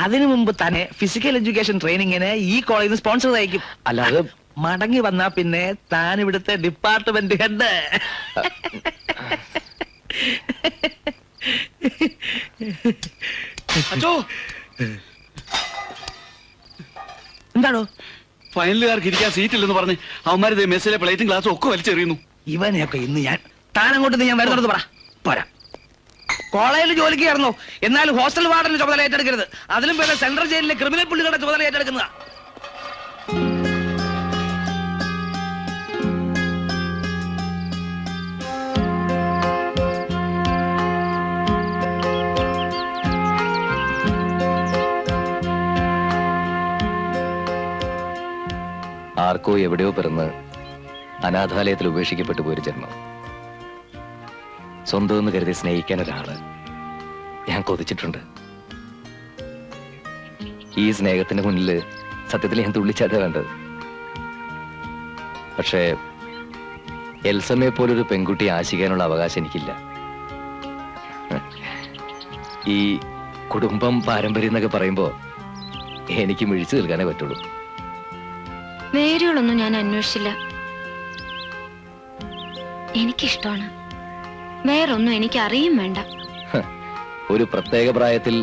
അതിനു മുമ്പ് തന്നെ ഫിസിക്കൽ എഡ്യൂക്കേഷൻ ട്രെയിനിങ്ങിന് ഈ കോളേജിൽ സ്പോൺസർ അയക്കും. അല്ലാതെ മടങ്ങി വന്നാ പിന്നെ താൻ ഇവിടുത്തെ ഡിപ്പാർട്ട്മെന്റ് ഹെഡ്. എന്താണോ? ഫൈനലുകാർക്ക് ഇരിക്കാൻ സീറ്റില്ലെന്ന് പറഞ്ഞ് അവന്മാര് മെസ്സിലെ പ്ലേറ്റും ഗ്ലാസും ഒക്കെ വലിച്ചെറിയുന്നു. ഇവനെയൊക്കെ ഇന്ന് ഞാൻ താനങ്ങോട്ട് ഞാൻ വരുന്നത് പോരാ. കോളേജിൽ ജോലിക്ക് കയറുന്നു, എന്നാൽ ഹോസ്റ്റൽ വാർഡിന്റെ ചുമതല ഏറ്റെടുക്കരുത്. അതിലും പേരെ സെൻട്രൽ ജയിലിലെ ക്രിമിനൽ പുള്ളികളുടെ ചുമതല ഏറ്റെടുക്കുന്നതാ. ആർക്കോ എവിടെയോ പിറന്ന് അനാഥാലയത്തിൽ ഉപേക്ഷിക്കപ്പെട്ടു പോയൊരു ജന്മം. സ്വന്തം എന്ന് കരുതി സ്നേഹിക്കാൻ ഒരാള് ഞാൻ കൊതിച്ചിട്ടുണ്ട്. ഈ സ്നേഹത്തിന്റെ മുന്നിൽ സത്യത്തിൽ ഞാൻ തുള്ളിച്ചാറ്റാ വേണ്ടത്. പക്ഷേ എൽസമ്മയെ പോലൊരു പെൺകുട്ടി ആശിക്കാനുള്ള അവകാശം എനിക്കില്ല. ഈ കുടുംബം പാരമ്പര്യം എന്നൊക്കെ പറയുമ്പോ എനിക്ക് മിഴിച്ചു നിൽക്കാനേ പറ്റുള്ളൂ. വേരുകളൊന്നും ഞാൻ അന്വേഷിച്ചില്ല. എനിക്കിഷ്ടമാണ്. വേറൊന്നും എനിക്ക് അറിയും വേണ്ട. ഒരു പ്രത്യേക പ്രായത്തിൽ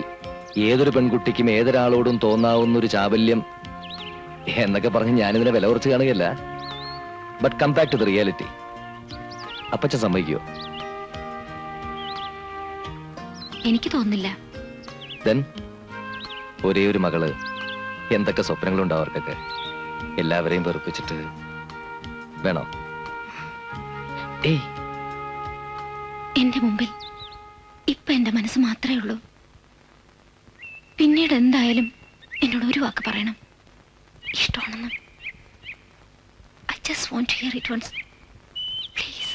ഏതൊരു പെൺകുട്ടിക്കും ഏതൊരാളോടും തോന്നാവുന്ന ഒരു ചാബല്യം എന്നൊക്കെ പറഞ്ഞ് ഞാനിതിനെ വില കുറച്ച് കാണുകയല്ല. But come back to the reality. അപ്പച്ച സമ്മതിക്കോ? എനിക്ക് തോന്നില്ല. ദെൻ ഒരേ ഒരു മകള്, എന്തൊക്കെ സ്വപ്നങ്ങളുണ്ടാവും അവർക്കൊക്കെ. എല്ലാവരെയും വെറുപ്പിച്ചിട്ട് വേണോ? ഏയ്, എന്റെ മുമ്പിൽ ഇപ്പൊ എന്റെ മനസ്സ് മാത്രമേ ഉള്ളൂ. പിന്നീട് എന്തായാലും എന്നോട് ഒരു വാക്ക് പറയണം, ഇഷ്ടമാണെന്ന്. I just want to hear it once. Please.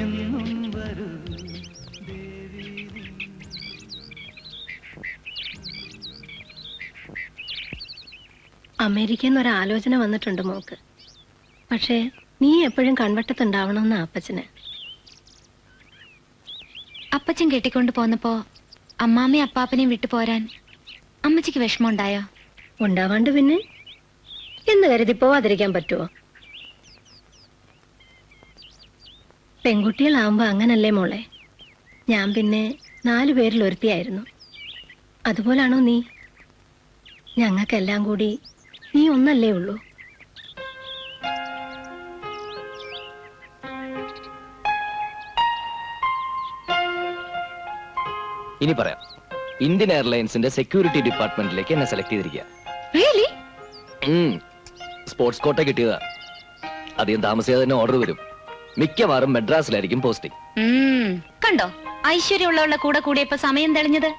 എന്നും വരൂ അമേരിക്കയിൽ നിന്ന് ഒരാലോചന വന്നിട്ടുണ്ട് മോക്ക്. പക്ഷേ നീ എപ്പോഴും കൺവട്ടത്തുണ്ടാവണമെന്ന് അപ്പച്ചന്. അപ്പച്ചൻ കെട്ടിക്കൊണ്ട് പോന്നപ്പോ അമ്മാമ്മയും അപ്പാപ്പനെയും വിട്ടു പോരാൻ അമ്മച്ചിക്ക് വിഷമമുണ്ടായോ? ഉണ്ടാവാണ്ട് പിന്നെ എന്ന് കരുതി പോവാതിരിക്കാൻ പറ്റുമോ? പെൺകുട്ടികളാവുമ്പോ അങ്ങനല്ലേ മോളെ. ഞാൻ പിന്നെ 4 പേരിൽ ഒരുത്തിയായിരുന്നു. അതുപോലാണോ നീ? ഞങ്ങൾക്കെല്ലാം കൂടി നീ ഒന്നല്ലേ ഉള്ളൂ. ഇനി പറയാം. ഇന്ത്യൻ എയർലൈൻസിന്റെ സെക്യൂരിറ്റി ഡിപ്പാർട്ട്മെന്റിലേക്ക് എന്നെ സെലക്ട് ചെയ്തിരിക്കുക. റിയലി? സ്പോർട്സ് കോട്ട കിട്ടിയതാ. അധികം താമസിയാതെ തന്നെ ഓർഡർ വരും. മിക്കവാറും മെഡ്രാസിലായിരിക്കും പോസ്റ്റിംഗ്. കണ്ടോ ഐശ്വര്യമുള്ളവളുടെ കൂടെ കൂടിയപ്പോ സമയം തെളിഞ്ഞത്?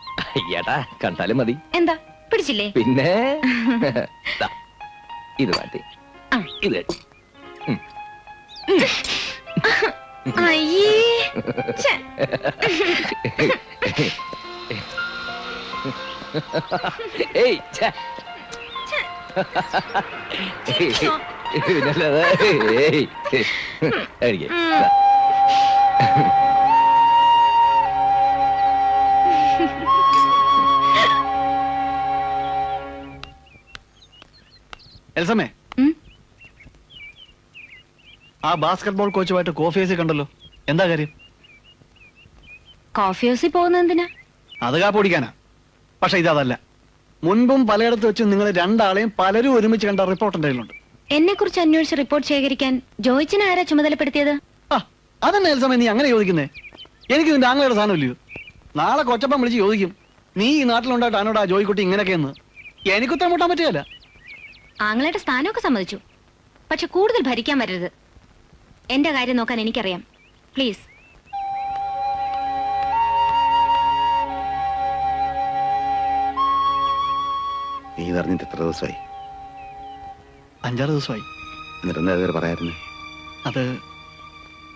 ഏട്ടാ കണ്ടാലും മതി. എന്താ പിടിച്ചില്ലേ? പിന്നെ ദാ, ഇത് മാറ്റി ആ. ഇത് അയ്യേ ഛെ. ഏയ് ഛെ. പിന്നല്ലാതെ. ഏയ് കഴിക്ക്. ദാ. എൽസമ്മേ, ഉം? ആ ബാസ്കറ്റ്ബോൾ കോച്ചുമായിട്ട് കോഫി ഹൗസിൽ കണ്ടല്ലോ. എന്താ കാര്യം? കോഫി ഹൗസിൽ പോകുന്നത് എന്തിനാ? അത് കാപ്പ് കുടിക്കാനാ. പക്ഷെ ഇതല്ല. മുൻപും പലയിടത്ത് വെച്ച് നിങ്ങൾ രണ്ടാളെയും പലരും ഒരുമിച്ച് കണ്ട റിപ്പോർട്ട് എന്തെങ്കിലുണ്ട്? എന്നെ കുറിച്ച് അന്വേഷിച്ച് റിപ്പോർട്ട് ശേഖരിക്കാൻ ജോയിച്ചിനെ ആരാ ചുമതലപ്പെടുത്തിയത്? ആ അതന്നെ എൽസമ്മേ നീ അങ്ങനെ ചോദിക്കുന്നേ. എനിക്ക് നിന്റെ ആങ്ങളുടെ സാധനമില്ലയോ? നാളെ കൊച്ചപ്പം വിളിച്ച് ചോദിക്കും, നീ ഈ നാട്ടിലുണ്ടായിട്ട് ആനോട് ആ ജോയിക്കുട്ടി ഇങ്ങനെയൊക്കെയെന്ന്. എനിക്കുത്തരം മുട്ടാൻ പറ്റുകയല്ല. ആങ്ങളയുടെ സ്ഥാനമൊക്കെ സമ്മതിച്ചു. പക്ഷെ കൂടുതൽ ഭരിക്കാൻ വരരുത്. എന്റെ കാര്യം നോക്കാൻ എനിക്കറിയാം. പ്ലീസ്. നീ അറിഞ്ഞിട്ട് എത്ര ദിവസമായി? 5-6 ദിവസമായി. എന്നിട്ട് എന്താ ഇതുവരെ പറയായിരുന്നു? അത്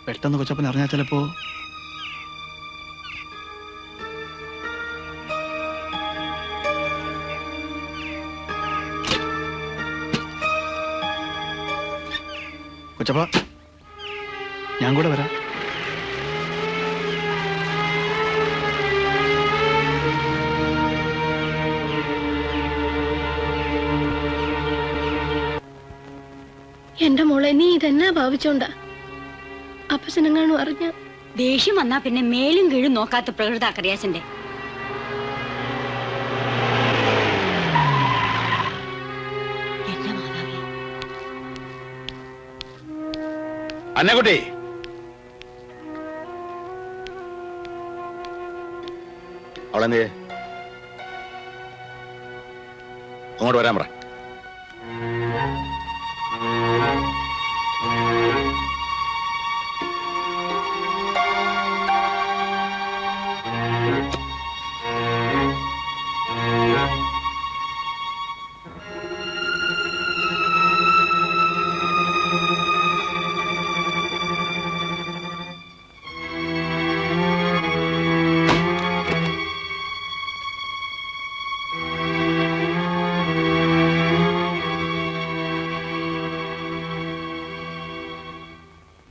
പെട്ടെന്ന് കൊച്ചപ്പൻ അറിഞ്ഞാൽ ചിലപ്പോ. കൊച്ചപ്പ ഞാൻ കൂടെ വരാം. എന്റെ മോളെ നീ ഇതെന്നാ ഭാവിച്ചോണ്ടാ? അപ്പച്ചനെങ്ങാനും അറിഞ്ഞ ദേഷ്യം വന്നാ പിന്നെ മേലും കീഴും നോക്കാത്ത പ്രകൃത കറിയാച്ചന്റെ. എന്റെ മാതാവേ, അന്നക്കുട്ടി, അവളെന്തേ? അങ്ങോട്ട് വരാൻ പറ.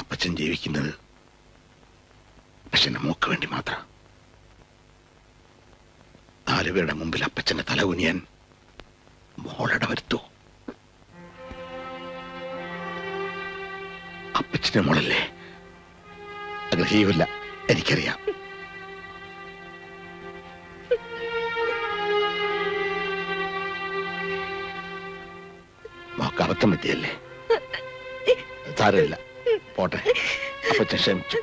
അപ്പച്ചൻ ജീവിക്കുന്നത് അപ്പച്ചന്റെ മോക്ക് വേണ്ടി മാത്രം. 4 പേരുടെ മുമ്പിൽ അപ്പച്ചന്റെ തല കുനിയാൻ മോളടെ വരുത്തൂ. അപ്പച്ചന്റെ മോളല്ലേ, അങ്ങനെ ചെയ്യൂല, എനിക്കറിയാം. മോക്ക് അബദ്ധം പറ്റിയല്ലേ? സാരമില്ല, പോട്ടെ. അപ്പച്ചൻ ക്ഷമിച്ചു.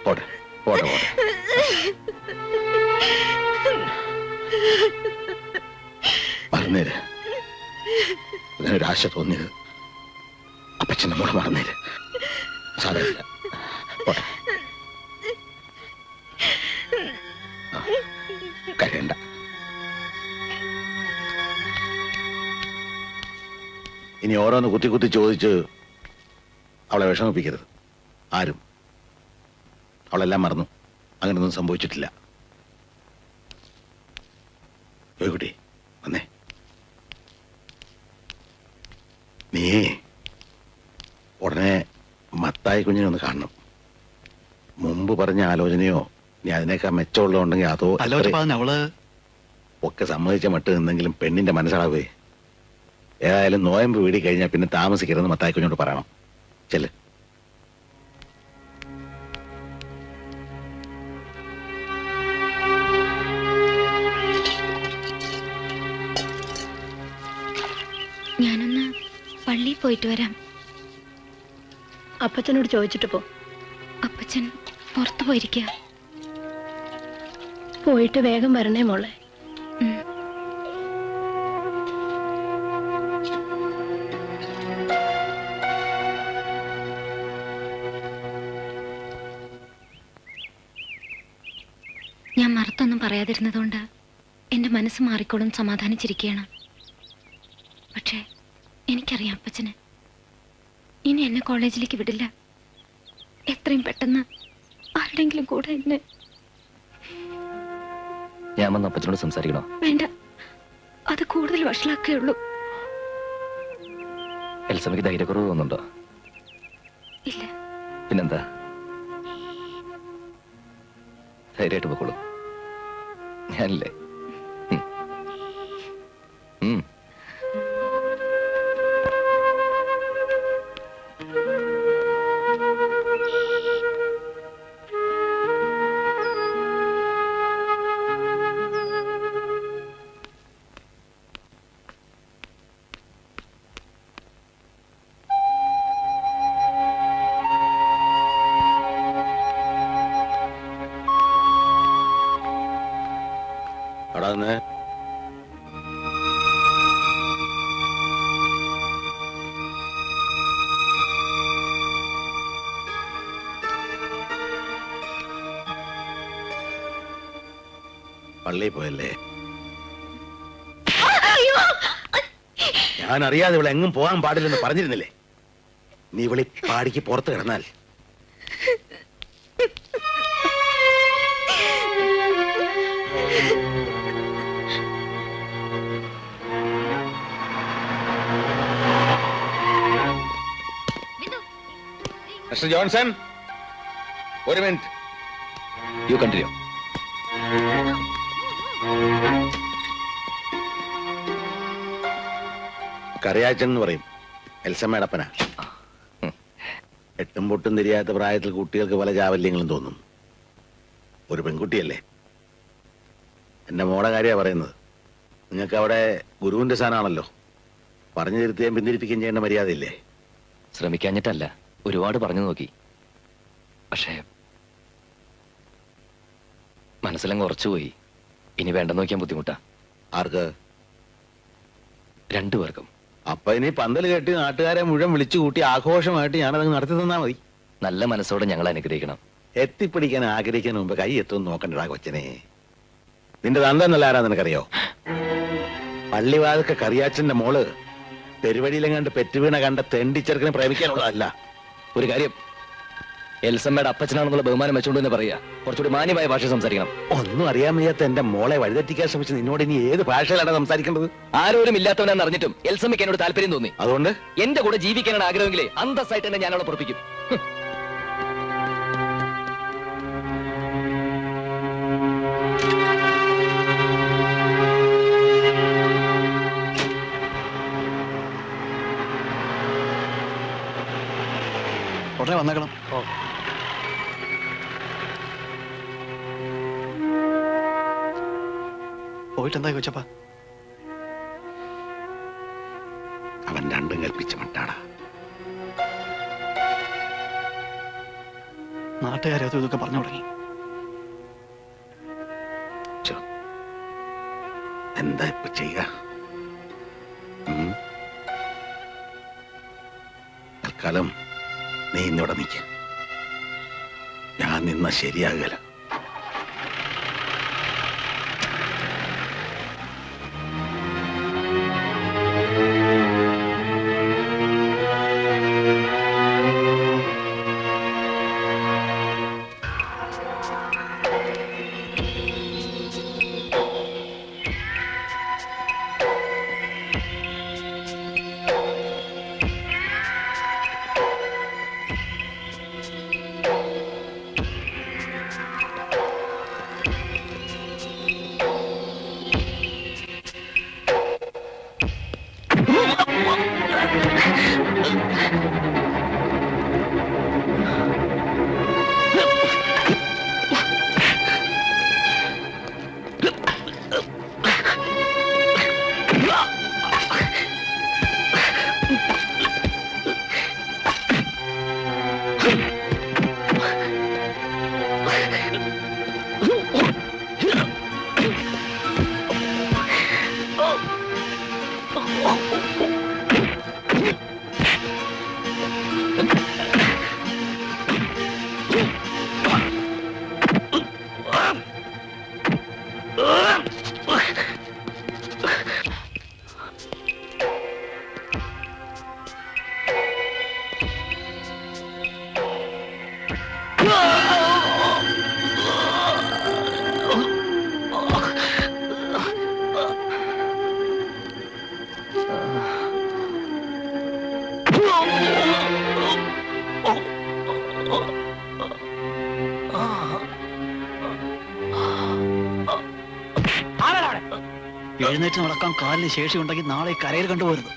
പോട്ടെ പോട്ടെ പോട്ടെ. മറന്നേര്. അതിനൊരാശ തോന്നിയത് അപ്പച്ചന്റെ മോള് മറന്നേര്. സാരമില്ല, പോട്ടെ. കരയണ്ട. ഇനി ഓരോന്ന് കുത്തി കുത്തി ചോദിച്ച് അവളെ വിഷമിപ്പിക്കരുത്. ആരും അവളെല്ലാം മറന്നു. അങ്ങനൊന്നും സംഭവിച്ചിട്ടില്ല. കുട്ടി വന്നേ. നീ ഉടനെ മത്തായി കുഞ്ഞിനെ ഒന്ന് കാണണം. മുമ്പ് പറഞ്ഞ ആലോചനയോ നീ അതിനേക്കാൾ മെച്ചമുള്ളതുണ്ടെങ്കിൽ അതോ അവള് ഒക്കെ സമ്മതിച്ച മട്ട് എന്തെങ്കിലും പെണ്ണിന്റെ മനസ്സിലാവേ. ഏതായാലും നോയമ്പ് വീടി കഴിഞ്ഞാൽ പിന്നെ താമസിക്കരുതെന്ന് മത്തായി കുഞ്ഞോട് പറയണം. ചെല്ല്. ഞാനൊന്ന് പള്ളിയിൽ പോയിട്ട് വരാം. അപ്പച്ചനോട് ചോദിച്ചിട്ട് പോ. അപ്പച്ചൻ പുറത്തു പോയിരിക്കുക. പോയിട്ട് വേഗം വരണേ മോളെ. ഞാൻ മറുത്തൊന്നും പറയാതിരുന്നതുകൊണ്ട് എന്റെ മനസ്സ് മാറിക്കോളും സമാധാനിച്ചിരിക്കുകയാണ്. പക്ഷേ എനിക്കറിയാം അപ്പച്ചന് ഇനി എന്നെ കോളേജിലേക്ക് വിടില്ല. എത്രയും പെട്ടെന്ന് ആരുടെങ്കിലും കൂടെ എന്നെ. ഞാൻ വന്ന് അപ്പച്ചനോട് സംസാരിക്കണോ? വേണ്ട, അത് കൂടുതൽ വഷളാക്കേ ഉള്ളൂ. എൽസമ്മയ്ക്ക് ധൈര്യക്കുറവ് തോന്നുന്നുണ്ടോ? ഇല്ല. പിന്നെന്താ? ധൈര്യമായിട്ട് പോയിക്കോളൂ. ഞാനില്ലേ? അടാന്ന് പള്ളിയിൽ പോയല്ലേ? ഞാൻ അറിയാതെ ഇവിടെ എങ്ങും പോകാൻ പാടില്ലെന്ന് പറഞ്ഞിരുന്നില്ലേ? നീ ഇവിടെ പാടിക്ക് പുറത്ത് കിടന്നാൽ മിസ്റ്റർ ജോൺസൺ, ഒരു മിനിറ്റ്. You continue. കറിയാച്ചൻ എന്ന് പറയും. എൽസമ്മേടപ്പന. എട്ടും പൊട്ടും തിരിയാത്ത പ്രായത്തിൽ കുട്ടികൾക്ക് പല ചാവല്യങ്ങളും തോന്നും. ഒരു പെൺകുട്ടിയല്ലേ. എന്റെ മോടെ കാര്യമാണ് പറയുന്നത്. നിങ്ങൾക്ക് അവിടെ ഗുരുവിന്റെ സ്ഥാനമാണല്ലോ. പറഞ്ഞു തിരുത്തുകയും പിന്തിരിപ്പിക്കുകയും ചെയ്യേണ്ട മര്യാദയില്ലേ? ശ്രമിക്കാഞ്ഞിട്ടല്ല, ഒരുപാട് പറഞ്ഞു നോക്കി. പക്ഷേ മനസ്സിലങ്ങ് ഉറച്ചുപോയി. ഇനി വേണ്ടെന്ന് നോക്കിയാൻ ബുദ്ധിമുട്ടാ. ആർക്ക്? രണ്ടുപേർക്കും. അപ്പൊ ഇനി പന്തൽ കെട്ടി നാട്ടുകാരെ മുഴുവൻ വിളിച്ചു കൂട്ടി ആഘോഷമായിട്ട് ഞാനത് നടത്തി തന്നാ മതി. നല്ല മനസ്സോടെ ഞങ്ങൾ അനുഗ്രഹിക്കണം. എത്തിപ്പിടിക്കാൻ ആഗ്രഹിക്കാൻ മുമ്പ് കൈ എത്തുമെന്ന് നോക്കണ്ടടാ കൊച്ചനെ. നിന്റെ തന്തെന്നല്ല ആരാ നിനക്കറിയോ? പള്ളിവാതൊക്കെ കറിയാച്ചന്റെ മോള് പെരുവഴിയിലെങ്ങാണ്ട് പെറ്റുവീണ കണ്ട തെണ്ടിച്ചെറുക്കിനെ പ്രേമിക്കാനുള്ളതല്ല. ഒരു കാര്യം, എൽസമ്മയുടെ അപ്പച്ചനാണെന്നുള്ള ബഹുമാനം വെച്ചുകൊണ്ട് തന്നെ പറയാ. കുറച്ചുകൂടി മാന്യമായ ഭാഷ സംസാരിക്കണം. ഒന്നും അറിയാൻ വയ്യാത്ത എന്റെ മോളെ വഴിതെറ്റിക്കാൻ ശ്രമിച്ച് നിന്നോട് ഇനി ഏത് ഭാഷയിലാണ് സംസാരിക്കേണ്ടത്? ആരോരും ഇല്ലാത്തവനാണെന്ന് അറിഞ്ഞിട്ടും എൽസമ്മയ്ക്ക് എന്നോട് താല്പര്യം തോന്നി. അതുകൊണ്ട് എന്റെ കൂടെ ജീവിക്കാനാണ് ആഗ്രഹമെങ്കിലേ അന്തസ്സായിട്ട് തന്നെ ഞാൻ അവളെ പുറപ്പിക്കും. ഉടനെ വന്നേക്കണം. പോയിട്ട് എന്തായി കൊച്ചപ്പ? അവൻ രണ്ടും കൽപ്പിച്ച മട്ടാടാ. നാട്ടുകാരെ അതും ഇതൊക്കെ പറഞ്ഞു തുടങ്ങി. എന്താ ഇപ്പൊ ചെയ്യുക? തൽക്കാലം നീ ഇന്നിവിടെ നിൽക്ക. ഞാൻ നിന്ന ശരിയാകല. എഴുന്നേറ്റ് നടക്കാൻ കാലിന് ശേഷി ഉണ്ടെങ്കിൽ നാളെ കരയിൽ കണ്ടുപോരുത്.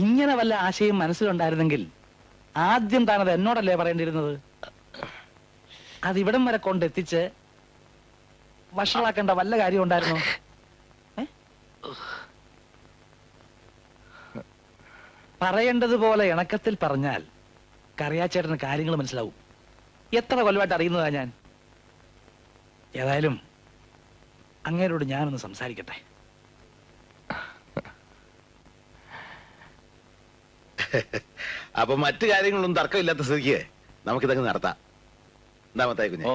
ഇങ്ങനെ വല്ല ആശയം മനസ്സിലുണ്ടായിരുന്നെങ്കിൽ ആദ്യം താനത് എന്നോടല്ലേ പറയേണ്ടിയിരുന്നത്? അതിവിടം വരെ കൊണ്ടെത്തിച്ച് വഷളാക്കേണ്ട വല്ല കാര്യം ഉണ്ടായിരുന്നോ? പറയേണ്ടതുപോലെ ഇണക്കത്തിൽ പറഞ്ഞാൽ കറിയാച്ചേട്ടന് കാര്യങ്ങൾ മനസ്സിലാവും. എത്ര കൊല്ലമായിട്ട് അറിയുന്നതാ ഞാൻ. ഏതായാലും അങ്ങേരോട് ഞാനൊന്ന് സംസാരിക്കട്ടെ. അപ്പൊ മറ്റു കാര്യങ്ങളൊന്നും തർക്കമില്ലാത്ത സ്ഥിതിക്ക് നമുക്കിതൊക്കെ നടത്താം. എന്താ മത്തായി കുഞ്ഞെ? ഓ,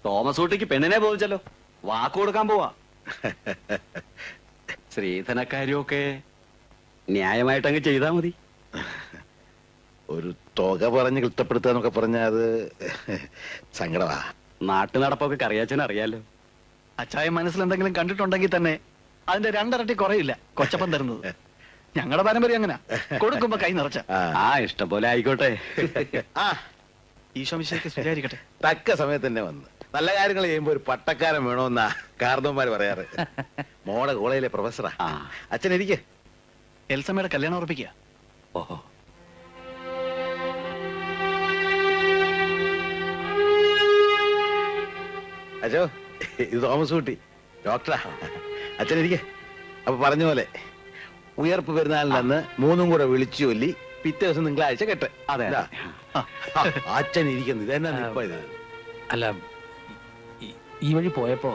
തോമസ് ഊട്ടിക്ക് പെണ്ണിനെ ബോധിച്ചല്ലോ. വാക്ക് കൊടുക്കാൻ പോവാ. ശ്രീധനക്കാര്യമൊക്കെ ന്യായമായിട്ട് അങ്ങ് ചെയ്താ മതി. ഒരു തുക പറഞ്ഞ് ക്ലിഷ്ടപ്പെടുത്താന്നൊക്കെ പറഞ്ഞാൽ അത് സങ്കടമാ. നാട്ടു നടപ്പൊക്കെ കറിയാച്ചൻ അറിയാലോ. അച്ചായ മനസ്സിൽ എന്തെങ്കിലും കണ്ടിട്ടുണ്ടെങ്കിൽ തന്നെ അതിന്റെ രണ്ടിരട്ടി കുറയില്ല കൊച്ചപ്പൻ തരുന്നത്. ഞങ്ങളുടെ പാരമ്പര്യം അങ്ങനെ കൊടുക്കുമ്പോ കൈ നിറച്ച. ആ, ഇഷ്ടം പോലെ ആയിക്കോട്ടെ. ഈശോ മിശിഹായ്ക്ക് സ്തുതിയായിരിക്കട്ടെ. തക്ക സമയത്ത് തന്നെ വന്ന് നല്ല കാര്യങ്ങൾ ചെയ്യുമ്പോ ഒരു പട്ടക്കാരൻ വേണമെന്നാ കാർന്നവന്മാര് പറയാറ്. മോടെ കോളേജിലെ പ്രൊഫസറാ. അച്ഛൻ ഇരിക്കെ. എൽസമ്മയുടെ കല്യാണം ഉറപ്പിക്കുക. ഓഹോ, അച്ഛോ, ഇത് തോമസ് കുട്ടി ഡോക്ടറാ. അച്ഛൻ ഇരിക്കെ. അപ്പൊ പറഞ്ഞ പോലെ ഉയർപ്പ് പെരുന്നാളിനന്ന് മൂന്നും കൂടെ വിളിച്ചു ചൊല്ലി പിറ്റേ ദിവസം തിങ്കളാഴ്ച കെട്ട്. അതെ. അച്ഛൻ ഇരിക്കുന്നത് ഇതെന്നാ നിപ്പ ഇത്? അല്ല, ഈ വഴി പോയപ്പോ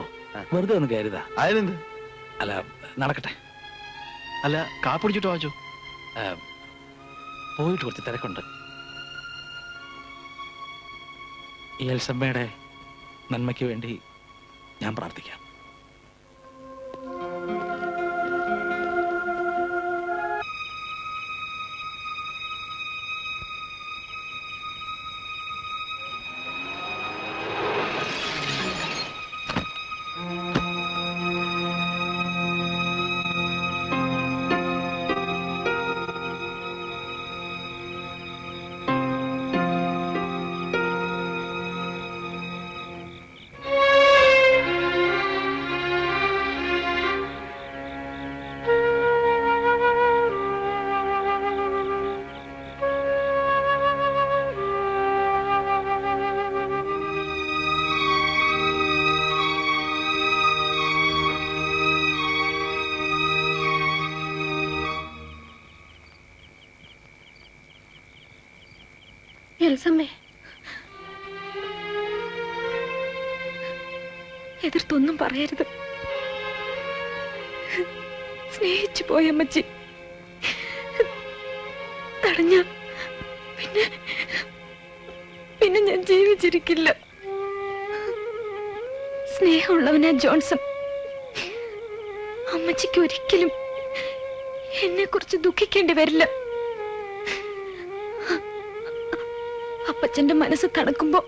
വെറുതെ ഒന്ന് കയറിയതാ. അതിനെന്ത്? അല്ല, നടക്കട്ടെ. അല്ല, കാപ്പിടിച്ചിട്ട് വാച്ചു. പോയിട്ട് കുറച്ച് തിരക്കുണ്ട്. ഈ എൽസമ്മയുടെ നന്മയ്ക്ക് വേണ്ടി ഞാൻ പ്രാർത്ഥിക്കാം. എൽസമ്മേ, എതിർത്തൊന്നും പറയരുത്. സ്നേഹിച്ചു പോയ അമ്മച്ചി തടഞ്ഞ പിന്നെ ഞാൻ ജീവിച്ചിരിക്കില്ല. സ്നേഹമുള്ളവനാ ജോൺസൺ. അമ്മച്ചിക്ക് ഒരിക്കലും എന്നെ കുറിച്ച് ദുഃഖിക്കേണ്ടി വരില്ല. അപ്പച്ചന്റെ മനസ്സ് തണുക്കുമ്പോ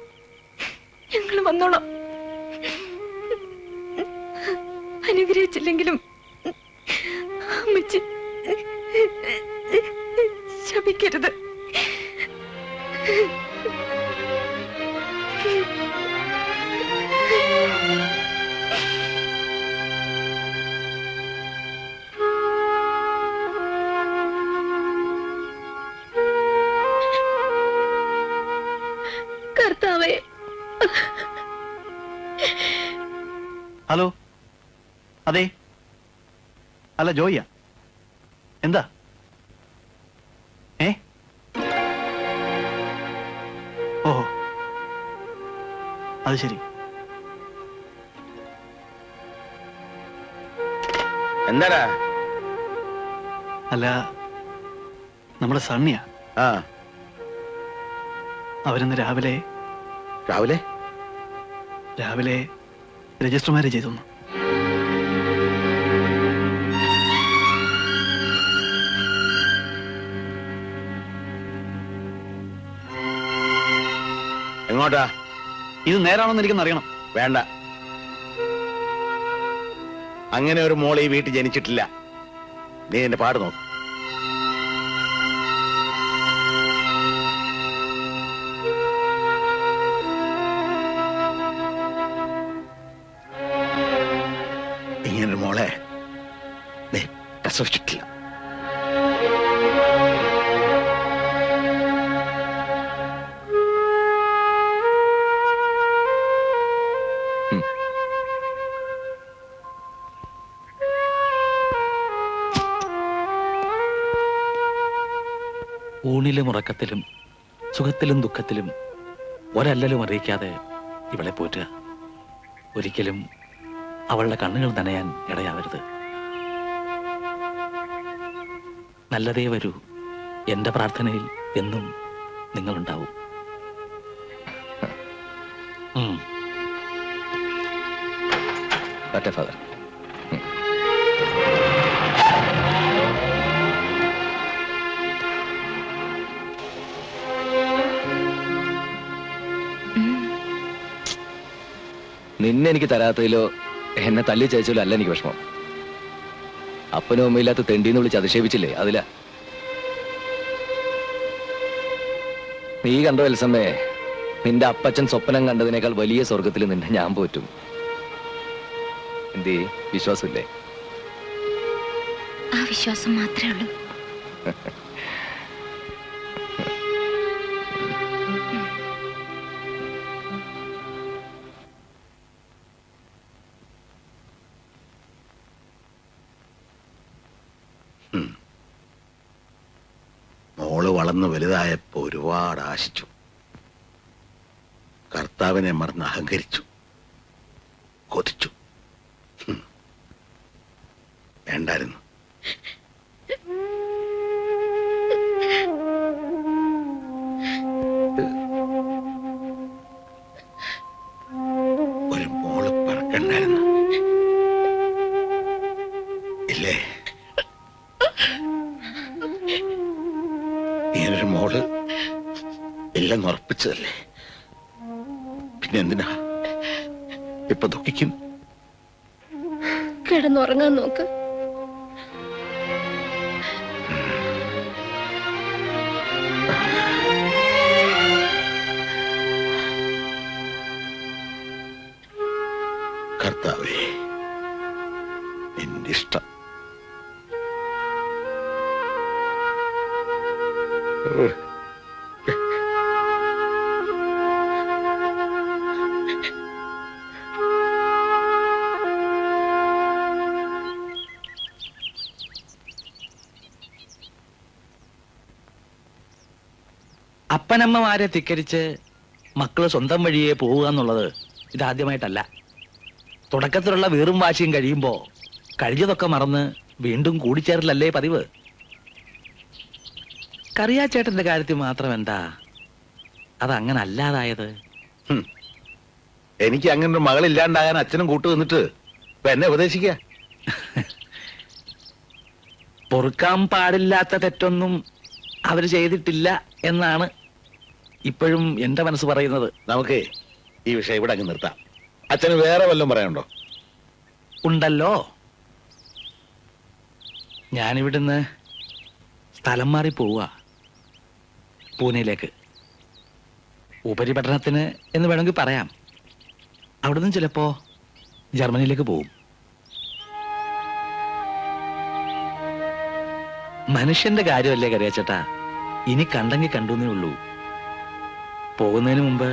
ഞങ്ങൾ വന്നോളാം. അനുഗ്രഹിച്ചില്ലെങ്കിലും അമ്മച്ചി ശപിക്കരുത്. കർത്താവേ. ഹലോ, അതെ. അല്ല, ജോയിയാ. എന്താ? ഓഹോ, അത് ശരി. എന്താടാ? അല്ല, നമ്മുടെ സണ്ണിയാ. ആ, അവരിന്ന് രാവിലെ രാവിലെ രജിസ്റ്റർ മാരേജ് ചെയ്തു. എങ്ങോട്ടാ? ഇത് നേരാണെന്ന് എനിക്കൊന്ന് അറിയണം. വേണ്ട, അങ്ങനെ ഒരു മോൾ ഈ വീട്ടിൽ ജനിച്ചിട്ടില്ല. നീ എന്റെ പാട് നോക്ക്. ഇങ്ങനൊരു മോളെ നീ പ്രസവിച്ചിട്ടില്ല. ഊണിലും ഉറക്കത്തിലും സുഖത്തിലും ദുഃഖത്തിലും ഒരല്ലലും അറിയിക്കാതെ ഇവളെ പോറ്റുക. ഒരിക്കലും അവളുടെ കണ്ണുകൾ നനയാൻ ഇടയാവരുത്. നല്ലതേ വരൂ. എന്റെ പ്രാർത്ഥനയിൽ എന്നും നിങ്ങളുണ്ടാവും. ഫാദർ. നിന്നെ എനിക്ക് തരാത്തതിലോ എന്നെ തല്ലി ചതച്ചതിലോ അല്ല എനിക്ക് വിഷമം. അപ്പനും അമ്മയില്ലാത്ത തെണ്ടിന്ന് വിളിച്ച് അധിക്ഷേപിച്ചില്ലേ, അതില. നീ കണ്ടോ എൽസമ്മേ, നിന്റെ അപ്പച്ചൻ സ്വപ്നം കണ്ടതിനേക്കാൾ വലിയ സ്വർഗത്തിൽ നിന്നെ ഞാൻ പോറ്റും. എന്തേ, വിശ്വാസമില്ലേ? ആ വിശ്വാസം മാത്രമേ ഉള്ളൂ. മോള് വളർന്നു വലുതായപ്പോ ഒരുപാട് ആശിച്ചു. കർത്താവിനെ മറന്ന് അഹങ്കരിച്ചു, കൊതിച്ചു. വേണ്ടായിരുന്നു. ഒരു മോള് പറക്കണ്ടായിരുന്നു, ഇല്ലേ? ഇങ്ങനൊരു മോള് ഇല്ലെന്ന് ഉറപ്പിച്ചതല്ലേ, പിന്നെ എന്തിനാ ഇപ്പൊ ദുഃഖിക്കും? കിടന്നുറങ്ങാൻ നോക്ക്. കർത്താവേ, നിന്റെ ഇഷ്ടം. അപ്പനമ്മമാരെ ധിക്കരിച്ച് മക്കള് സ്വന്തം വഴിയെ പോവുക എന്നുള്ളത് ഇതാദ്യമായിട്ടല്ല. തുടക്കത്തിലുള്ള വീറും വാശിയും കഴിയുമ്പോ കഴിഞ്ഞതൊക്കെ മറന്ന് വീണ്ടും കൂടിച്ചേരലല്ലേ പതിവ്. കറിയാച്ചേട്ടന്റെ കാര്യത്തിൽ മാത്രം എന്താ അതങ്ങനെ അല്ലാതായത്? എനിക്ക് അങ്ങനെ ഒരു മകളില്ലാണ്ടാകാൻ അച്ഛനും കൂട്ടു നിന്നിട്ട് ഇപ്പൊ എന്നെ ഉപദേശിക്ക. പൊറുക്കാൻ പാടില്ലാത്ത തെറ്റൊന്നും അവര് ചെയ്തിട്ടില്ല എന്നാണ് ഇപ്പോഴും എന്റെ മനസ്സ് പറയുന്നത്. നമുക്ക് ഈ വിഷയം ഇവിടെ അങ്ങ് നിർത്താം. അച്ഛന് വേറെ വല്ലതും പറയാനുണ്ടോ? ഉണ്ടല്ലോ. ഞാനിവിടുന്ന് സ്ഥലം മാറി പോവുക, പൂനെയിലേക്ക്. ഉപരിപഠനത്തിന് എന്ന് വേണമെങ്കിൽ പറയാം. അവിടുന്ന് ചിലപ്പോ ജർമ്മനിയിലേക്ക് പോവും. മനുഷ്യന്റെ കാര്യമല്ലേ കറിയാച്ചേട്ടാ, ഇനി കണ്ടെങ്കിൽ കണ്ടുന്നേ ഉള്ളൂ. പോകുന്നതിന് മുമ്പ്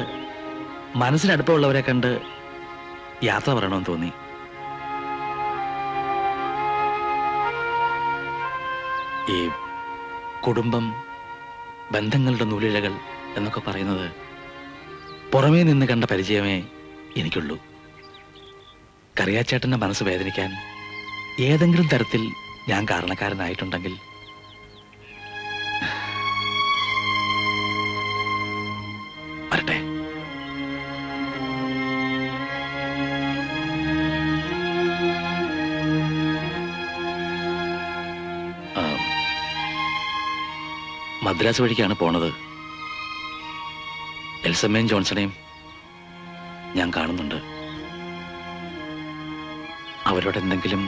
മനസ്സിനടുപ്പമുള്ളവരെ കണ്ട് യാത്ര പറയണമെന്ന് തോന്നി. ഈ കുടുംബം, ബന്ധങ്ങളുടെ നൂലിഴകൾ എന്നൊക്കെ പറയുന്നത് പുറമേ നിന്ന് കണ്ട പരിചയമേ എനിക്കുള്ളൂ. കറിയാച്ചേട്ടന്റെ മനസ്സ് വേദനിക്കാൻ ഏതെങ്കിലും തരത്തിൽ ഞാൻ കാരണക്കാരനായിട്ടുണ്ടെങ്കിൽ വരട്ടെ. മദ്രാസ് വഴിക്കാണ് പോണത്. എൽസമ്മയും ജോൺസണെയും ഞാൻ കാണുന്നുണ്ട്. അവരോട് എന്തെങ്കിലും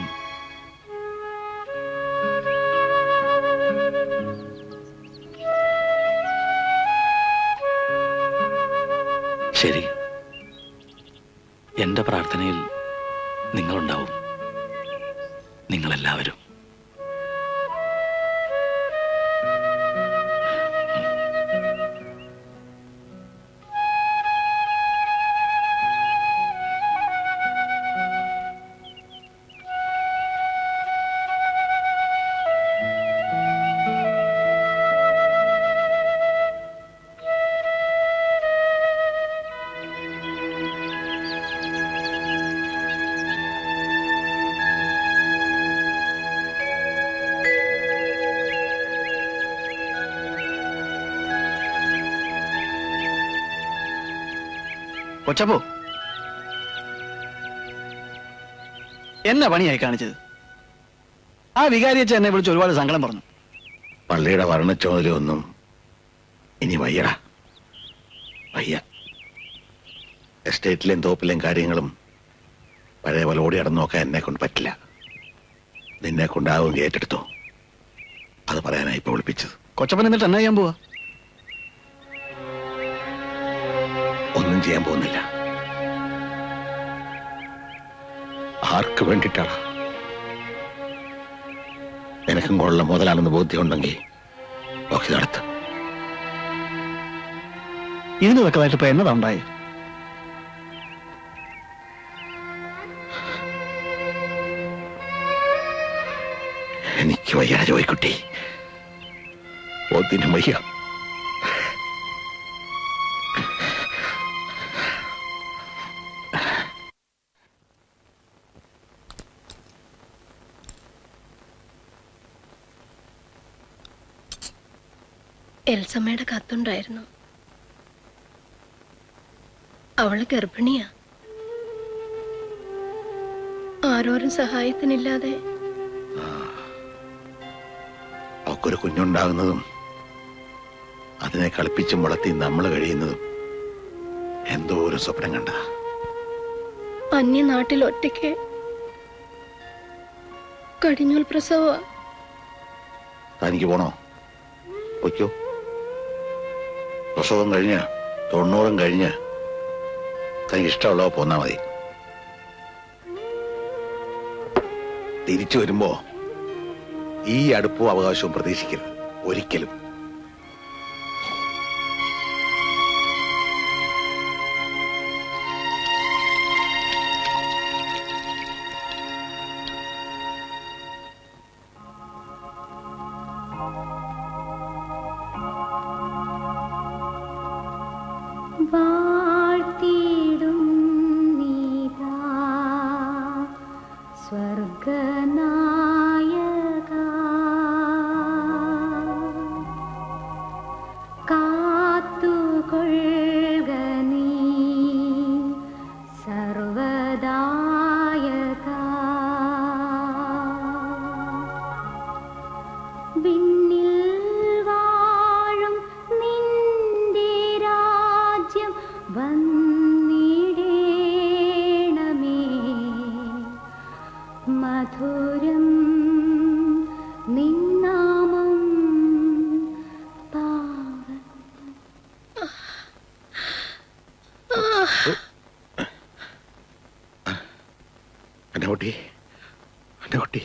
ശരി, എന്റെ പ്രാർത്ഥനയിൽ നിങ്ങളുണ്ടാവും, നിങ്ങളെല്ലാവരും. കൊച്ചപ്പോ, എന്നാ പണിയായി കാണിച്ചത്? ആ വികാരിയച്ച എന്നെ വിളിച്ച് ഒരുപാട് സങ്കടം പറഞ്ഞു. പള്ളിയുടെ വർണ്ണച്ചോദരൊന്നും ഇനി വയ്യടാ, വയ്യ. എസ്റ്റേറ്റിലെയും തോപ്പിലെയും കാര്യങ്ങളും പഴയ പോലെ ഓടി നടന്നു നോക്കാൻ എന്നെ കൊണ്ട് പറ്റില്ല. നിന്നെ കൊണ്ടാവും ഏറ്റെടുത്തോ, അത് പറയാനായി ഇപ്പൊ വിളിപ്പിച്ചത്. കൊച്ചപ്പൻ എന്നിട്ട് എന്നാ ചെയ്യാൻ പോവാ? ഒന്നും ചെയ്യാൻ പോകുന്നില്ല. ആർക്ക് വേണ്ടിയിട്ടാണ്? നിനക്കും കൊള്ള മുതലാണെന്ന് ബോധ്യമുണ്ടെങ്കിൽ ഒക്കെ നടത്ത. ഇതിന് തക്കതായിട്ട് ഇപ്പൊ എന്നതാ ഉണ്ടായി? എനിക്ക് വയ്യ ജോയിക്കുട്ടി, ഒന്നിനും വയ്യ. എൽസമ്മയുടെ കത്തുണ്ടായിരുന്നു. അവള് ഗർഭിണിയാ. ആരോരും സഹായത്തിനില്ലാതെ അവക്കൊരു കുഞ്ഞുണ്ടാകുന്നതും അതിനെ കളിപ്പിച്ചും വളർത്തി നമ്മൾ കഴിയുന്നതും എന്തോ ഒരു സ്വപ്നം കണ്ട. അന്യനാട്ടിൽ ഒറ്റയ്ക്ക് കടിഞ്ഞൂൽ പ്രസവ. തനിക്ക് പോണോ? പൊയ്ക്കോ. പ്രസവം കഴിഞ്ഞ് 90 കഴിഞ്ഞ് തനിക്ക് ഇഷ്ടമുള്ളവ പോന്നാ മതി. തിരിച്ചു വരുമ്പോ ഈ അടുപ്പവും അവകാശവും പ്രതീക്ഷിക്കരുത് ഒരിക്കലും. വാഴ്ത്തിടും നീതാ സ്വർഗനായക, കാത്തുകൊള്ളുക നീ സർവദായക. വിണ്ണിൽ വാഴും നിന്റെ രാജ്യം വന്നിടേണമേ, മധുരം നിന്നാമം പാവ. എന്റെ കുട്ടി, എന്റെ കുട്ടി.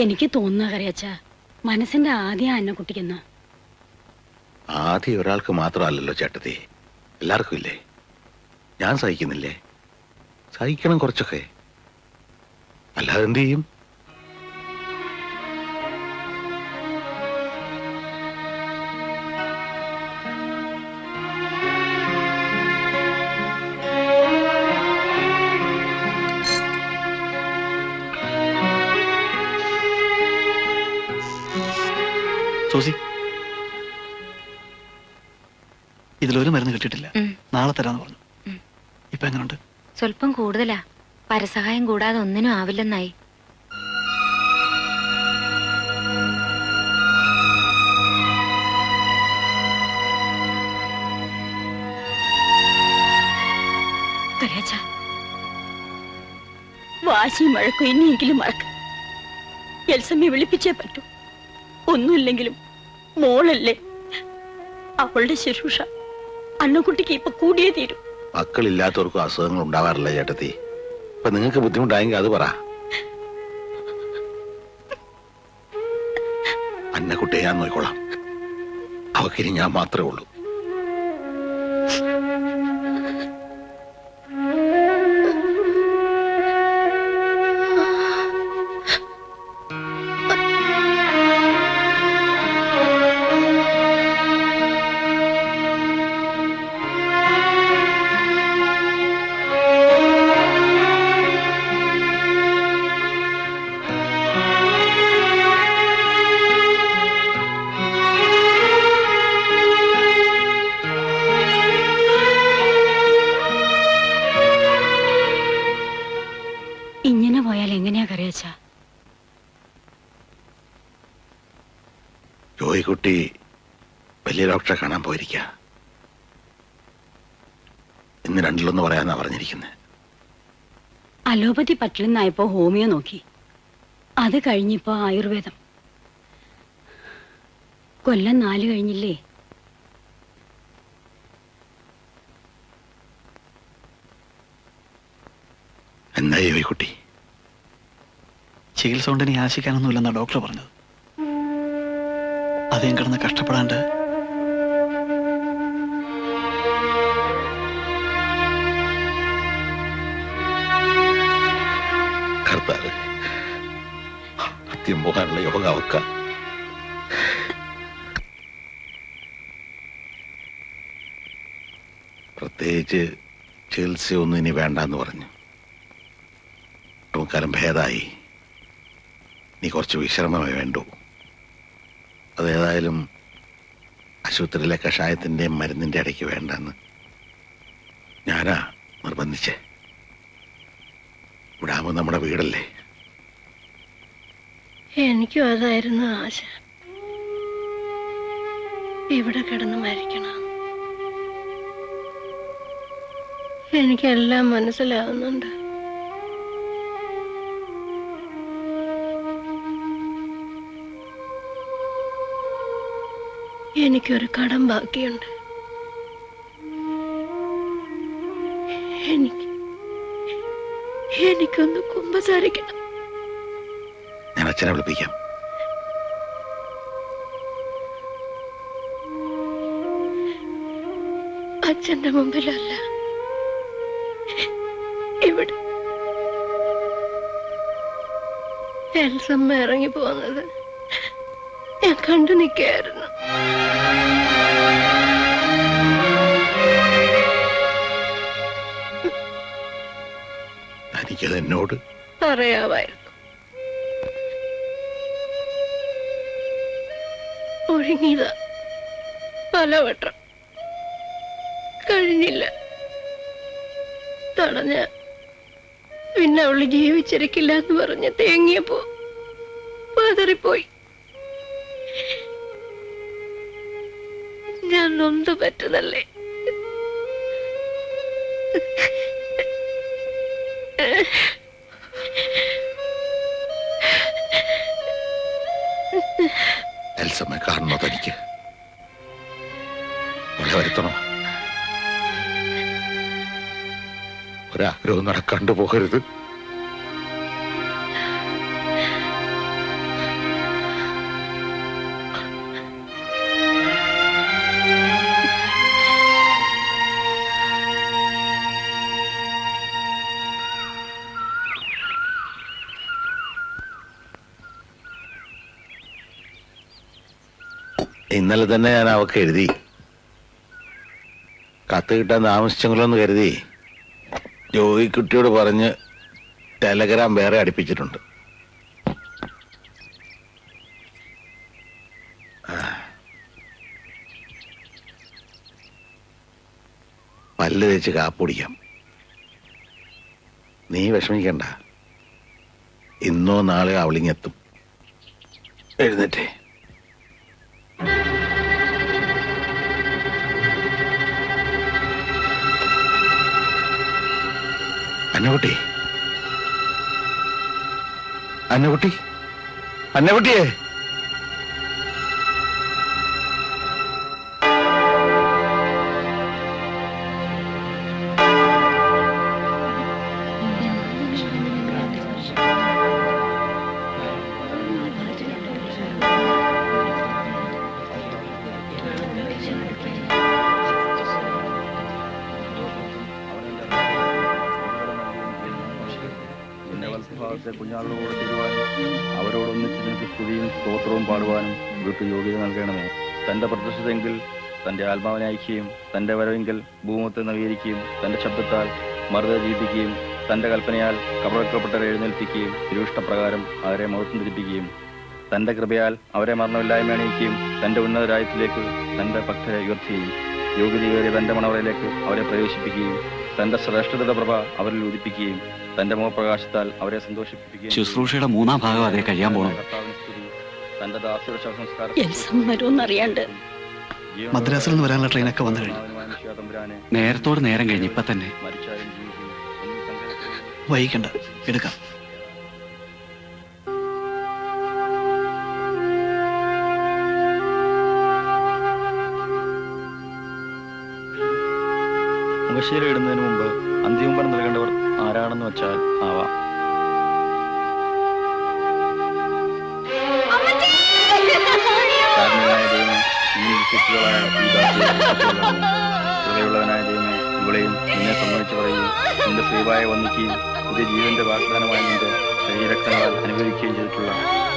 എനിക്ക് തോന്നുന്ന കറിയച്ച മനസ്സിന്റെ ആദ്യം അന്നക്കുട്ടിക്കുന്ന. ആദ്യം ഒരാൾക്ക് മാത്രമല്ലല്ലോ ചേട്ടത്തി, എല്ലാവർക്കും ഇല്ലേ? ഞാൻ സഹിക്കുന്നില്ലേ? സഹിക്കണം കുറച്ചൊക്കെ, അല്ലാതെ എന്ത് ചെയ്യും? സൂസി, ഇതിലൊരു മരുന്ന് കിട്ടിയിട്ടില്ല. നാളെ തരാന്ന് പറഞ്ഞു. ഇപ്പൊ എങ്ങനെയുണ്ട്? സ്വല്പം കൂടുതലാ. പരസഹായം കൂടാതെ ഒന്നിനും ആവില്ലെന്നായി. വാശിയും മഴക്കും ഇനിയെങ്കിലും മറക്ക. എൽസമ്മയെ വിളിപ്പിച്ചേ പറ്റൂ. ഒന്നുമില്ലെങ്കിലും മോളല്ലേ, അവളുടെ ശുശ്രൂഷ അന്നക്കുട്ടിക്ക് ഇപ്പൊ കൂടിയേ തീരും. മക്കളില്ലാത്തവർക്കും അസുഖങ്ങൾ ഉണ്ടാവാറില്ല ചേട്ടത്തി. ഇപ്പൊ നിങ്ങൾക്ക് ബുദ്ധിമുട്ടായെങ്കിൽ അത് പറ. അന്നക്കുട്ടിയെ ഞാൻ നോക്കിക്കോളാം. അവക്കിനി ഞാൻ മാത്രമേ ഉള്ളൂ. ഇങ്ങനെ പോയാൽ എങ്ങനെയാ കറിയച്ച? ജോയിക്കുട്ടി വലിയ ഡോക്ടറെ കാണാൻ പോയിരിക്ക. ഇന്ന് രണ്ടിലൊന്ന് പറയാന്നാ പറഞ്ഞിരിക്കുന്നത്. അലോപ്പതി പറ്റില്ലെന്നായപ്പോ ഹോമിയോ നോക്കി. അത് കഴിഞ്ഞിപ്പോ ആയുർവേദം. കൊല്ലം 4 കഴിഞ്ഞില്ലേ? എന്താ ജോയിക്കുട്ടി? ചികിത്സ കൊണ്ട് ഇനി ആശിക്കാനൊന്നുമില്ലെന്നാ ഡോക്ടർ പറഞ്ഞത്. അതേം കിടന്ന് കഷ്ടപ്പെടാണ്ട് കർത്താവ്, അത്യം പോകാനുള്ള യോഗ അവക്ക. പ്രത്യേകിച്ച് ചികിത്സയൊന്നും ഇനി വേണ്ടെന്ന് പറഞ്ഞു. കാലം ഭേദമായി. നീ കുറച്ച് വിശ്രമമേ വേണ്ടൂ. അതേതായാലും ആശുപത്രിയിലെ കഷായത്തിന്റെയും മരുന്നിന്റെ ഇടയ്ക്ക് വേണ്ടെന്ന് ഞാനാ നിർബന്ധിച്ചേ. ഇവിടാകുമ്പോ നമ്മുടെ വീടല്ലേ. എനിക്കും അതായിരുന്നു ആശ, ഇവിടെ കിടന്ന് മരിക്കണം. എനിക്കെല്ലാം മനസ്സിലാവുന്നുണ്ട്. എനിക്കൊരു കടം ബാക്കിയുണ്ട്. എനിക്കൊന്ന് കുമ്പസാരിക്കണം. ഞാൻ അച്ഛനെ വിളിപ്പിക്കാം. അച്ഛന്റെ മുമ്പിലല്ല, ഇവിടെ. എൽസമ്മ ഇറങ്ങി പോകുന്നത് ഞാൻ കണ്ടു നിൽക്കായിരുന്നു. എനിക്കത് എന്നോട് പറയാമായിരുന്നു. ഒഴുങ്ങിയതാ പലവട്ടം, കഴിഞ്ഞില്ല. തടഞ്ഞ പിന്നെ അവള് ജീവിച്ചിരിക്കില്ല എന്ന് പറഞ്ഞ് തേങ്ങിയപ്പോ പതറിപ്പോയി. ഞാൻ നൊന്തു പറ്റതല്ലേ. എൽസമ്മ കാണണോ തനിക്ക്? അവളെ വരുത്തണോ? ഒരാഗ്രഹവും നടക്കാണ്ട് പോകരുത്. ഇന്നലെ തന്നെ ഞാൻ അവക്ക് എഴുതി. കത്ത് കിട്ടാൻ താമസിച്ചെങ്കിലോന്ന് കരുതി ജോയിക്കുട്ടിയോട് പറഞ്ഞ് ടെലഗ്രാം വേറെ അടുപ്പിച്ചിട്ടുണ്ട്. പല്ല് തേച്ച് കാപ്പൊടിക്കാം. നീ വിഷമിക്കണ്ട, ഇന്നോ നാളെയോ അവളിങ്ങെത്തും. എഴുന്നേറ്റേ. അന്നക്കുട്ടി, അന്നക്കുട്ടി, അന്നക്കുട്ടിയെ. കുഞ്ഞാളോട് തരുവാനും അവരോടൊന്നിച്ച് നിനക്ക് സ്തുതിയും സ്തോത്രവും പാടുവാനും ഇവർക്ക് യോഗ്യത നൽകണമേ. തന്റെ പ്രത്യക്ഷതയെങ്കിൽ തന്റെ ആത്മാവിനെ അയക്കുകയും തന്റെ വരവെങ്കിൽ ഭൂമത്തെ നവീകരിക്കുകയും തന്റെ ശബ്ദത്താൽ മറുത ജീവിപ്പിക്കുകയും തന്റെ കൽപ്പനയാൽ കബറക്കപ്പെട്ടവരെ എഴുന്നേൽപ്പിക്കുകയും തിരുവിഷ്ടപ്രകാരം അവരെ മഹത്വം ധരിപ്പിക്കുകയും തന്റെ കൃപയാൽ അവരെ മരണമില്ലായ്മ അണിയിക്കുകയും തന്റെ ഉന്നതരായത്തിലേക്ക് തന്റെ ഭക്തരെ ഉയർത്തുകയും യോഗ്യതയേറിയ തന്റെ മണവറയിലേക്ക് അവരെ പ്രവേശിപ്പിക്കുകയും തന്റെ ശ്രേഷ്ഠതയുടെ പ്രഭ അവരിൽ ഉദിപ്പിക്കുകയും തന്റെ മുഖപ്രകാശത്താൽ അവരെ സന്തോഷിപ്പിക്കുകയും ശുശ്രൂഷയുടെ 3-ാം ഭാഗം അതേ കഴിയാൻ പോകണം. തന്റെ ദാസിയുടെ ശവസംസ്കാരം മദ്രാസിൽ നിന്ന് വരാനുള്ള ട്രെയിനൊക്കെ വന്നു കഴിഞ്ഞു. നേരത്തോട് നേരം കഴിഞ്ഞ് ഇപ്പൊ തന്നെ. മരിച്ചാലും ജീവിക്കും വൈകിക്കണ്ട, എടുക്കാം. മുഖശീല ഇടുന്നതിന് മുമ്പ് അന്തിമപണം നൽകേണ്ടവർ ആരാണെന്ന് വെച്ചാൽ ആവാം. കാരണനായ ദൈവമേ, ഇങ്ങനെ ശിശുക്കളായ ഹൃദയമുള്ളവനായ ദൈവമേ, ഇവളെയും നിന്നെ സംബന്ധിച്ച് പറയുകയും നിന്റെ ശ്രീവായ വന്ദിക്കുകയും പുതിയ ജീവന്റെ വാഗ്ദാനമായി നിന്റെ ശരീരക്തങ്ങളാൽ അനുഭവിക്കുകയും ചെയ്തിട്ടുള്ള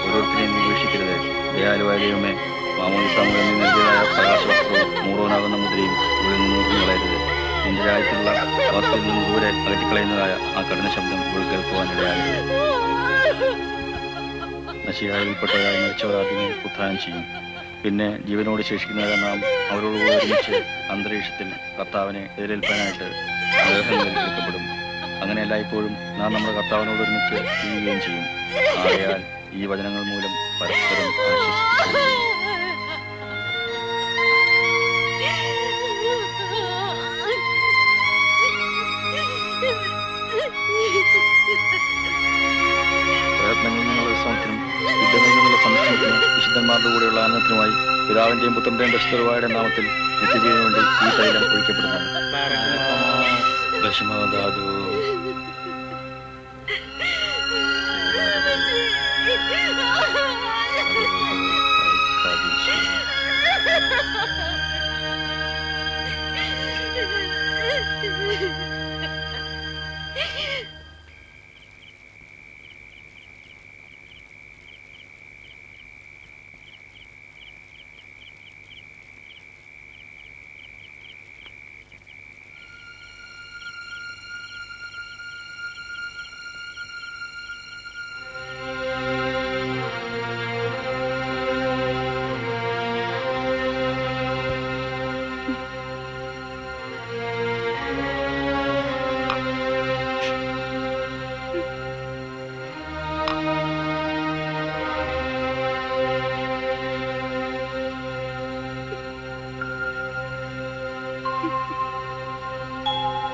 ഓരോരുത്തരെയും നിരീക്ഷിക്കരുത്. ദയാലുവായ ദൈവമേ, മാമോദിസാമുഖം നീ നൽകിയതായ പ്രകാശവസ്ത്രവും മൂറോനാകുന്ന മുദ്രയും ഇവളിൽ നിന്ന് കളയരുത്. നിന്റെ രാജ്യത്തിലുള്ള അവസ്ഥയിൽ നിന്ന് ദൂരെ അകറ്റിക്കളയുന്നതായ ആ കഠിന ശബ്ദം ഇവൾ കേൾക്കുവാനിടയാകരുത്. നശിയായിൽപ്പെട്ടവരായി മരിച്ചവർ ആദ്യമേ ഉത്ഥാനം ചെയ്യും. പിന്നെ ജീവനോട് ശേഷിക്കുന്നവരെ നാം അവരോടുകൂടി ഒരുമിച്ച് അന്തരീക്ഷത്തിൽ കർത്താവിനെ എതിരേൽപ്പാനായിട്ട് ആഗ്രഹങ്ങളിൽ വിളിക്കപ്പെടും. അങ്ങനെ എല്ലായ്പ്പോഴും നാം നമ്മുടെ കർത്താവിനോട് ഒരുമിച്ച് ചെയ്യുകയും ചെയ്യും. ആകയാൽ ഈ വചനങ്ങൾ മൂലം പരസ്പരം ആശ്വസിപ്പിക്കും. പ്രയത്നങ്ങളിൽ നിന്നുള്ള വിശ്രമത്തിനും യുദ്ധങ്ങളിൽ നിന്നുള്ള സംരക്ഷണത്തിനും വിശുദ്ധന്മാരുടെ കൂടെയുള്ള ആനന്ദത്തിനുമായി പിതാവിന്റെയും പുത്രന്റെയും പരിശുദ്ധരുടെ നാമത്തിൽ നിത്യജീവന് വേണ്ടി ഈ തൈലം ഒഴിക്കപ്പെടുന്നു. ദശമധാതു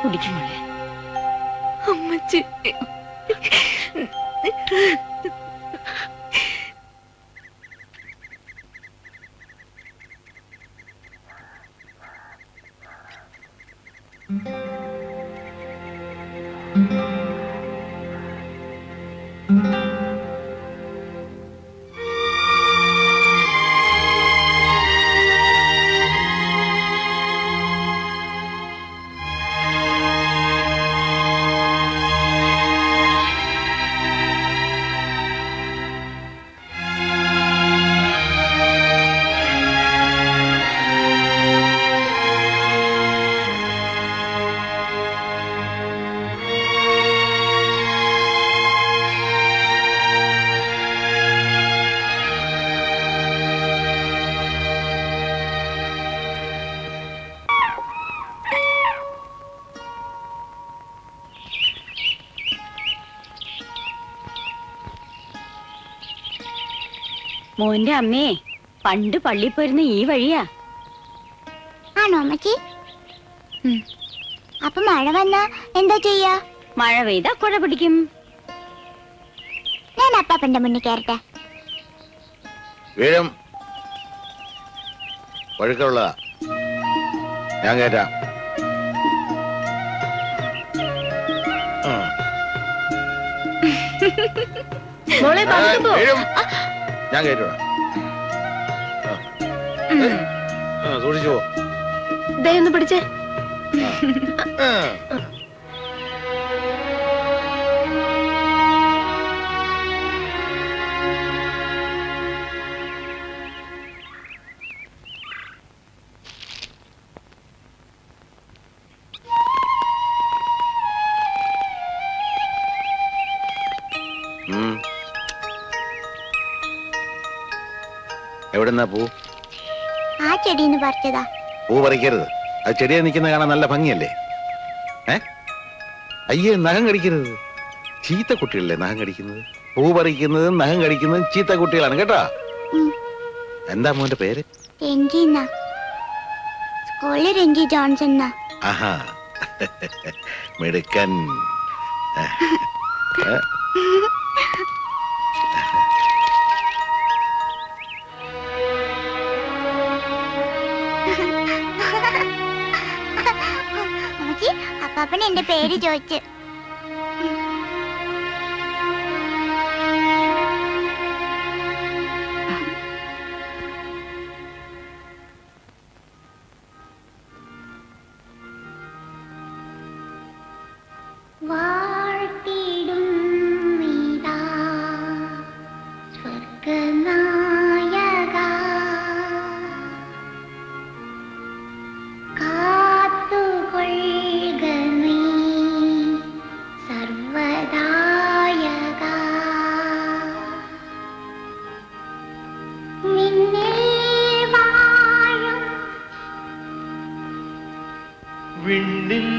കുടിക്കുമോളെ. അമ്മച്ചി, മോന്റെ അമ്മേ പണ്ട് പള്ളി പോയിരുന്ന ഈ വഴിയാ. ആണോ അമ്മച്ചി? അപ്പൊ മഴ വന്നാ എന്താ ചെയ്യാ? മഴ പെയ്താ കുഴ പിടിക്കും. ഞാൻ അപ്പാപ്പന്റെ മുന്നിൽ കയറട്ടെ. വീഴും, ഒഴുക്കുള്ളതാ, ഞാൻ കയറ്റാം. മോളെ പതുക്കെ പോ. വീഴും, ഞാൻ കയറ്റൂടാ. സൂക്ഷിച്ചു പോ. ദേ ഒന്ന് പിടിച്ചേ. എവിടെന്നാ പൂ? ആ ചെടിന്ന് പറിച്ചതാ. പൂ പറിക്കരുത്, അത് ചെടിയെ നിൽക്കുന്ന കാണാൻ നല്ല ഭംഗിയല്ലേ. അയ്യേ, നഖം കടിക്കരുത്. ചീത്ത കുട്ടികളല്ലേ നഖം കടിക്കുന്നത്. പൂ പറിക്കുന്നതും നഖം കടിക്കുന്നതും ചീത്ത കുട്ടികളാണ് കേട്ടാ. എന്താ മോന്റെ പേര്? രഞ്ജിന്നാ. സ്കൂളിൽ രഞ്ജി ജോൺസൺ. ആഹാ, മിടുക്കൻ. അമ്മച്ചി, അപ്പാപ്പൻ എന്റെ പേര് ചോദിച്ചു. വാഴ്ത്തിടും നീതാ സ്വർഗനായകാ, കാത്തുകൊള്ളുക നീ സർവദായകാ. നിന്നിൽ വാഴും വിണ്ണിൽ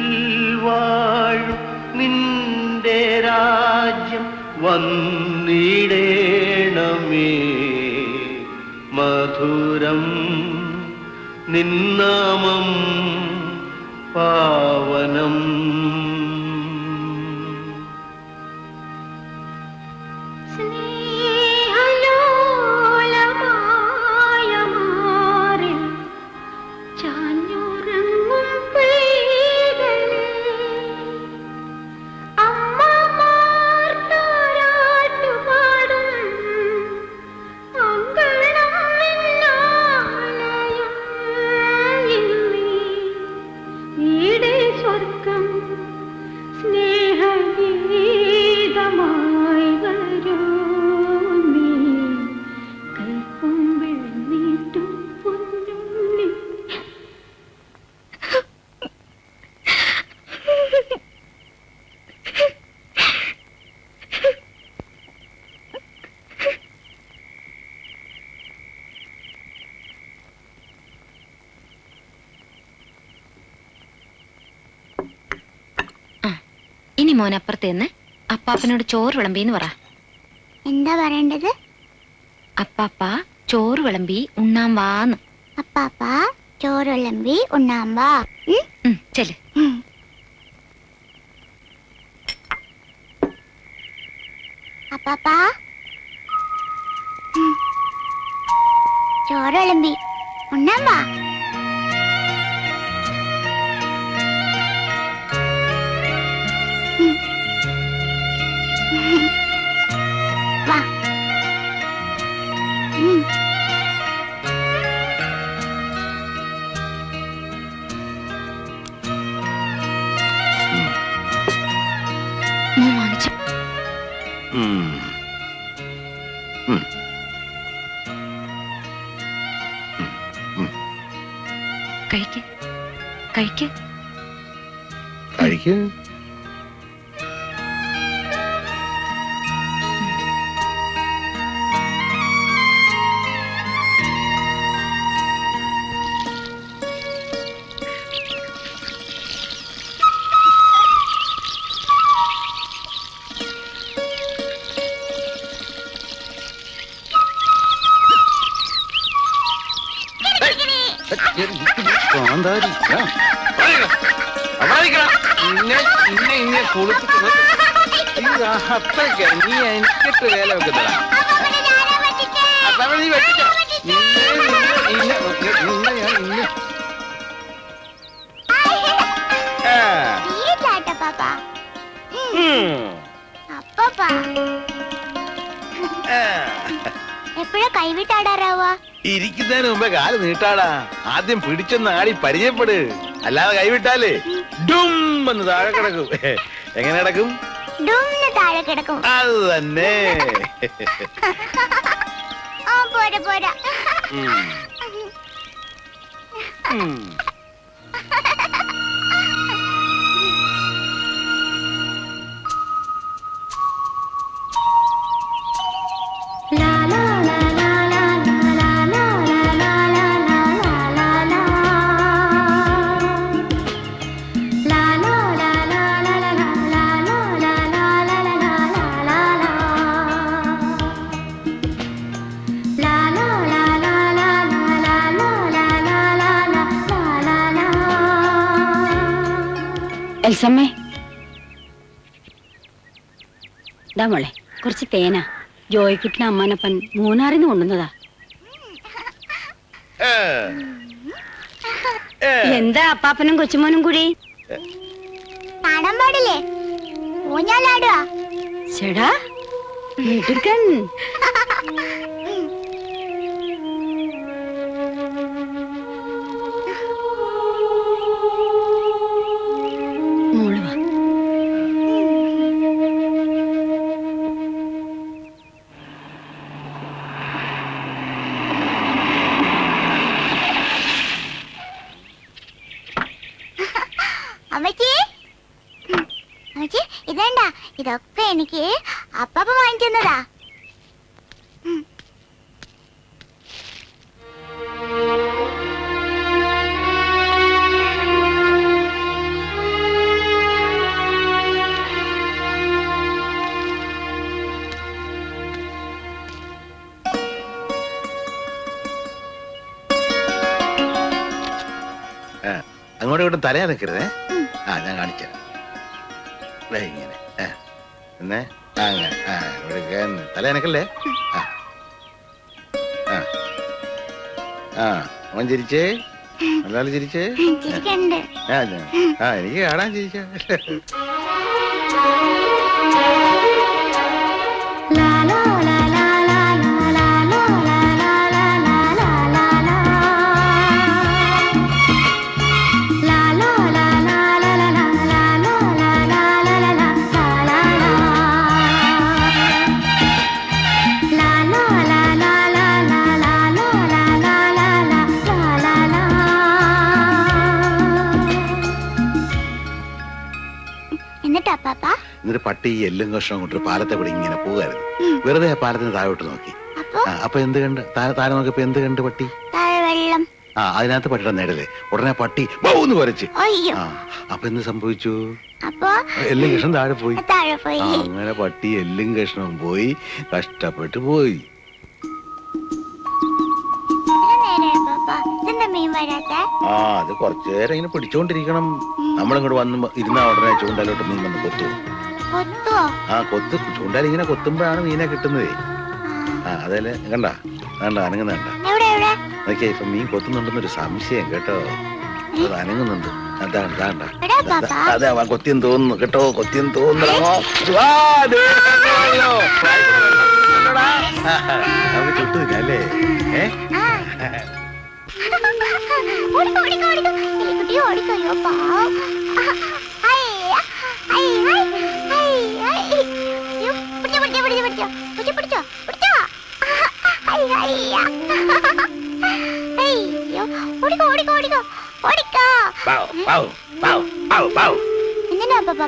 വാഴും നിന്റെ രാജ്യം വന്നിടേണമേ. മധുരം നിന്നാമം പാവനം. സ്നേഹലോലമായ മാറിൽ ചാഞ്ഞുറങ്ങും പൈതലേ, അമ്മമാർ താരാട്ടുപാടും അങ്കണം നിന്നാലയം. വീടേ സ്വർഗം സ്നേഹഗീതമായി വരൂ നീ, കൽക്കുമ്പിൾ നീട്ടും പൊന്നുണ്ണി. ഇനി മോനപ്പുറത്ത് നിന്ന് അപ്പാപ്പനോട് ചോറ് വിളമ്പിന്ന് പറ. എന്താ പറയേണ്ടത്? അപ്പാപ്പ ചോറ് വിളമ്പി ഉണ്ണാൻ വാന്ന്. അപ്പാപ്പ ചോറ് വിളമ്പി ഉണ്ണാൻ വാ. ചെല്. അപ്പാപ്പ ചോറ് വിളമ്പി ഉണ്ണാൻ വാ. വാ. മോൻ വാങ്ങിച്ചു. കഴിക്ക് കഴിക്ക് കഴിക്ക്. ഉണ്ടാവും. ഇന്നെ കുളിപ്പിക്കുന്നത് നീ എനിക്കിട്ട് വേല വെക്കുന്നതാ. നീ വെച്ചിട്ടോ എപ്പോഴാ കൈവിട്ടാടാറാവാ? ഇരിക്കുന്നതിന് മുമ്പേ കാല് നീട്ടാടാ. ആദ്യം പിടിച്ചൊന്ന് ആടി പരിചയപ്പെട്. അല്ലാതെ കൈവിട്ടാലേ ഡും എന്ന് താഴെ കിടക്കും. എങ്ങനെ കിടക്കും? താഴെ കിടക്കും. അത് തന്നെ. പോരാ പോരാ. എൽസമ്മേ, ഇതാ മോളെ കുറച്ച് തേനാ. ജോയിക്കുട്ടിന് അമ്മാനപ്പൻ മൂന്നാറിന്ന് കൊണ്ടുവന്നതാ. എന്താ അപ്പാപ്പനും കൊച്ചുമോനും കൂടി? കാണാൻ പാടില്ലേ? ഊഞ്ഞാലാടുവാ. ചേടാ മിടുക്കൻ. മോള് വാ. അമ്മച്ചി, അമ്മച്ചി ഇതേണ്ട, ഇതൊക്കെ എനിക്ക് അപ്പാപ്പ വാങ്ങിക്കുന്നതാ. അങ്ങോട്ടും ഇങ്ങോട്ടും തലയാ നിൽക്കരുതേ. ഞാൻ കാണിച്ച ഇങ്ങനെ പിന്നെ അങ്ങനെ ഇവിടെ തല എനക്കല്ലേ. അവൻ ചിരിച്ചേ, നല്ലാലും ചിരിച്ചേ. എനിക്ക് കാണാൻ ചിരിച്ച. എന്നിട്ട് പട്ടി ഈ എല്ലും കഷ്ണം കൊണ്ട് പാലത്തെ കൂടെ ഇങ്ങനെ പോകായിരുന്നു. വെറുതെ ആ പാലത്തിന് താഴോട്ട് നോക്കി. അപ്പൊ എന്ത് കണ്ട്? താഴെ നോക്കിയപ്പോ എന്ത് കണ്ട്? പട്ടി. അതിനകത്ത് പട്ടിയുടെ നേടലേ. ഉടനെ പട്ടി ബൗന്ന് കുരച്ച്. അപ്പൊ എന്ത് സംഭവിച്ചു? എല്ലും കഷ്ണം താഴെ പോയി. അങ്ങനെ പട്ടി എല്ലും കഷ്ണം പോയി, കഷ്ടപ്പെട്ടു പോയി. അത് കുറച്ചു നേരം ഇങ്ങനെ പിടിച്ചോണ്ടിരിക്കണം. നമ്മളിങ്ങോട്ട് വന്ന് ഇരുന്ന ഉടനെ ചൂണ്ടലോട്ട് മീൻ വന്ന് കൊത്തു. കൊത്ത് ചൂണ്ടാൽ ഇങ്ങനെ കൊത്തുമ്പോഴാണ് മീനെ കിട്ടുന്നതേ. അതല്ലേ കണ്ട അനങ്ങുന്ന നോക്കിയാ ഇപ്പൊ മീൻ കൊത്തുന്നുണ്ടെന്നൊരു സംശയം കേട്ടോ. അത് അനങ്ങുന്നുണ്ട്. അതെ കൊത്തിയെന്ന് തോന്നുന്നു കേട്ടോ. കൊത്തിയെന്ന് തോന്നുന്നു. നമുക്ക് ചുട്ടില്ല അല്ലേ?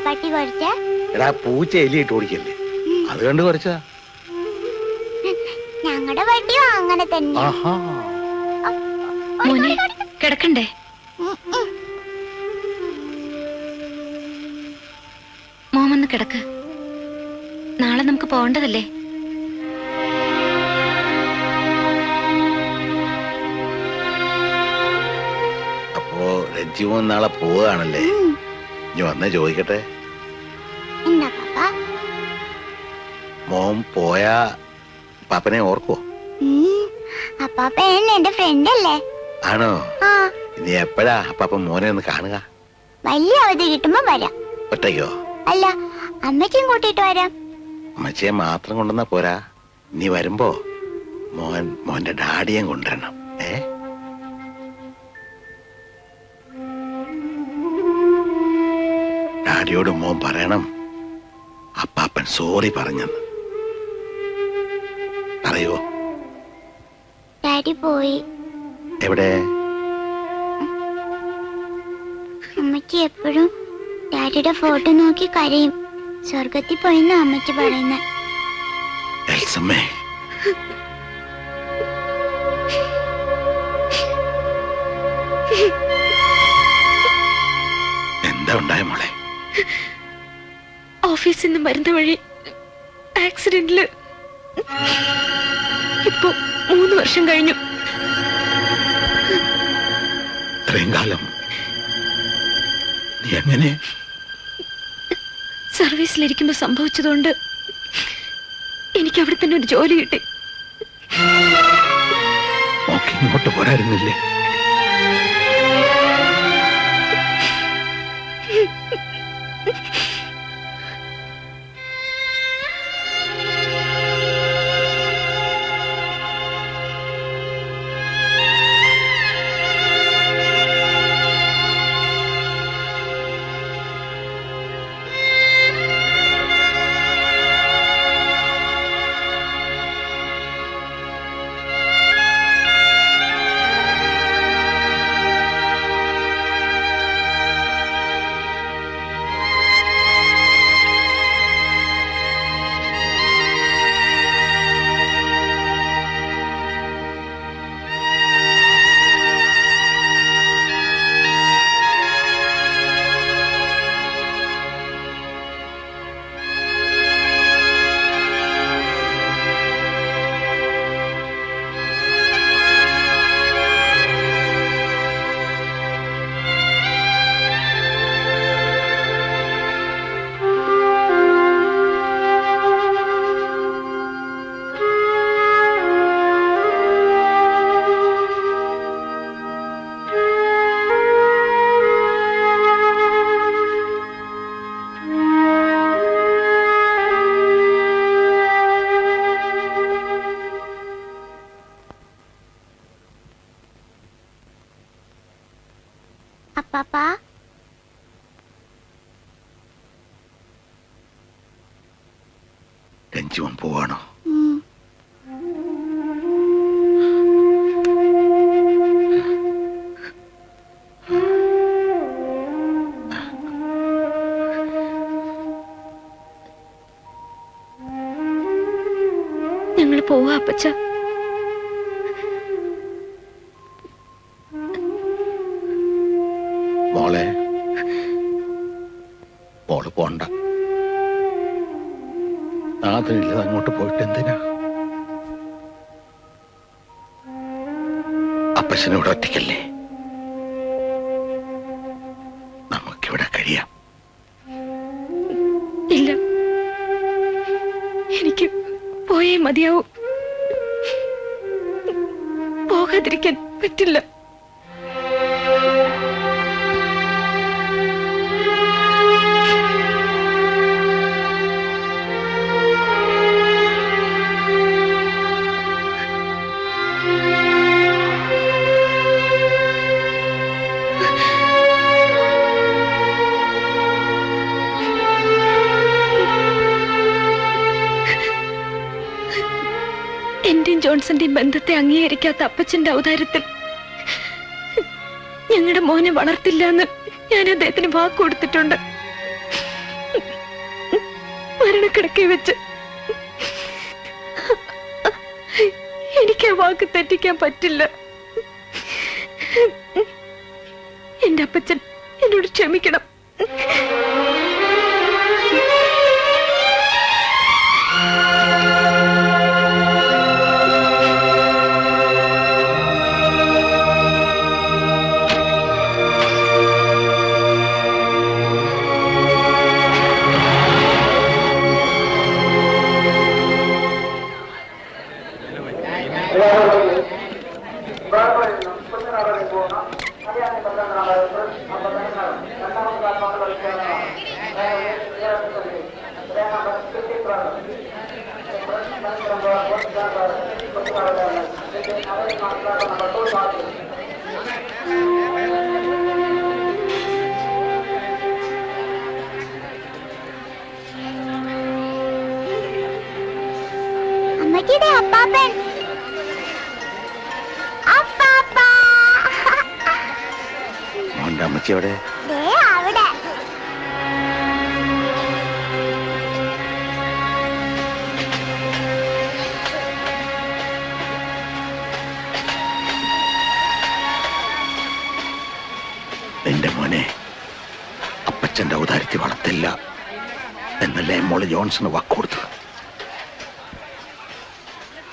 പട്ടി കുറച്ച് എടാ പൂച്ച എലിയിട്ട് ഓടിക്കല്ലേ, അത് കണ്ട് കുറച്ചാ. ഞങ്ങളുടെ പട്ടിയോ അങ്ങനെ തന്നെ. മോനെ കിടക്കണ്ടേ? മോൻ വന്ന് കിടക്ക്. നാളെ നമുക്ക് പോകേണ്ടതല്ലേ? അപ്പോ രഞ്ജുമോൻ നാളെ പോവുകയാണല്ലേ? ഇനി വന്നേ ചോദിക്കട്ടെ, എന്താ പാപ്പ? മോൻ പോയാ പാപ്പനെ ഓർക്കോ? അപ്പാപ്പ എന്റെ ഫ്രണ്ട് അല്ലേ? ആണോ? ആ, ഇനി എപ്പോഴാ അപ്പാപ്പൻ മോനെ ഒന്ന് കാണുക? വലിയ അവധി കിട്ടുമ്പോ വരാം. ഒറ്റയ്ക്കോ? അല്ല, അമ്മയ്ക്കും കൂട്ടിട്ട് വരാം. അമ്മച്ചിയെ മാത്രം കൊണ്ടുവന്നാ പോരാ, നീ വരുമ്പോ മോന്റെ ഡാഡിയെ കൊണ്ടുവരണം. ഡാഡിയോട് മോൻ പറയണം അപ്പാപ്പൻ സോറി പറഞ്ഞെന്ന്. പറയോ? ഡാഡി പോയി. എവിടെ? അമ്മയ്ക്ക് എപ്പോഴും ഡാഡിയുടെ ഫോട്ടോ നോക്കി കരയും. സ്വർഗത്തിൽ പോയെന്ന് അമ്മയ്ക്ക് പറയുന്നത്. എൽസമ്മേ, എന്താ ഉണ്ടായ മോളെ? ഓഫീസിൽ നിന്ന് വരുന്ന വഴി ആക്സിഡന്റില് ഇപ്പൊ 3 വർഷം കഴിഞ്ഞു. ഇത്രയും കാലം നീ എങ്ങനെ? സർവീസിലിരിക്കുമ്പോ സംഭവിച്ചതുകൊണ്ട് എനിക്ക് അവിടെ തന്നെ ഒരു ജോലി കിട്ടി. നോക്കി ഇങ്ങോട്ട് പോരായിരുന്നില്ലേ? അപ്പാപ്പാ, രഞ്ജുവൻ പോവാണോ? ഞങ്ങൾ പോവാ അപ്പച്ച. മോള് പോണ്ട. നാഥനില്ലത് അങ്ങോട്ട് പോയിട്ട് എന്തിനാ? അപ്പച്ചനോട് ഒറ്റയ്ക്കല്ലേ? നമുക്കിവിടെ കഴിയാം. ഇല്ല, എനിക്ക് പോയേ മതിയാവും. പോകാതിരിക്കാൻ പറ്റില്ല. എന്റെയും ജോൺസന്റെയും ബന്ധത്തെ അംഗീകരിക്കാത്ത അപ്പച്ചന്റെ ഔദാര്യത്തിൽ ഞങ്ങളുടെ മോനെ വളർത്തില്ല എന്ന് ഞാൻ അദ്ദേഹത്തിന് വാക്ക് കൊടുത്തിട്ടുണ്ട്. മരണക്കിടക്കയിൽ വെച്ച് എനിക്ക് ആ വാക്ക് തെറ്റിക്കാൻ പറ്റില്ല. എന്റെ അപ്പച്ചൻ എന്നോട് ക്ഷമിക്കണം. അമ്മച്ചിയുടെ അപ്പാപ്പൻ. അപ്പാപ്പ. മോന്റെ അമ്മച്ചി എവിടെ? ദേ അവിടെ. എന്റെ മോനെ അപ്പച്ചന്റെ ഔദാര്യത്തിൽ വളർത്തില്ല എന്നല്ലേ മോള് ജോൺസണ് വാക്ക് കൊടുത്തത്.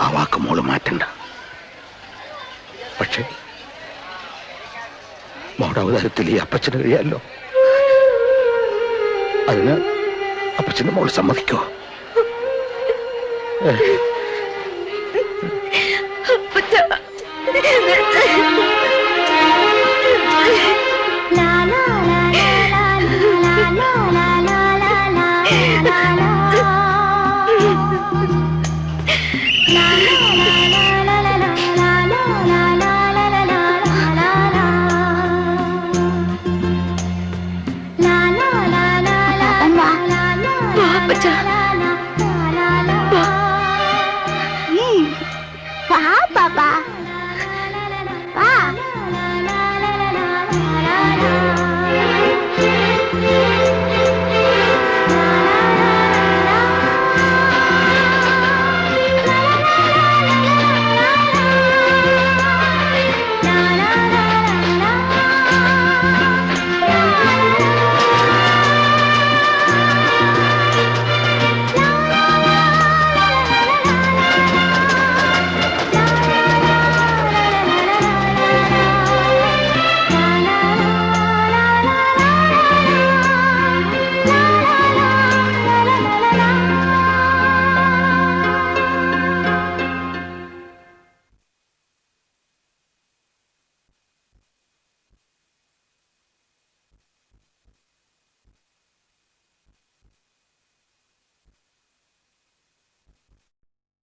ആ വാക്ക് മോള് മാറ്റണ്ട. പക്ഷെ മോടെ ഔദാര്യത്തിൽ ഈ അപ്പച്ചന് കഴിയാമല്ലോ. അതിന് അപ്പച്ചന്റെ മോള് സമ്മതിക്കോ?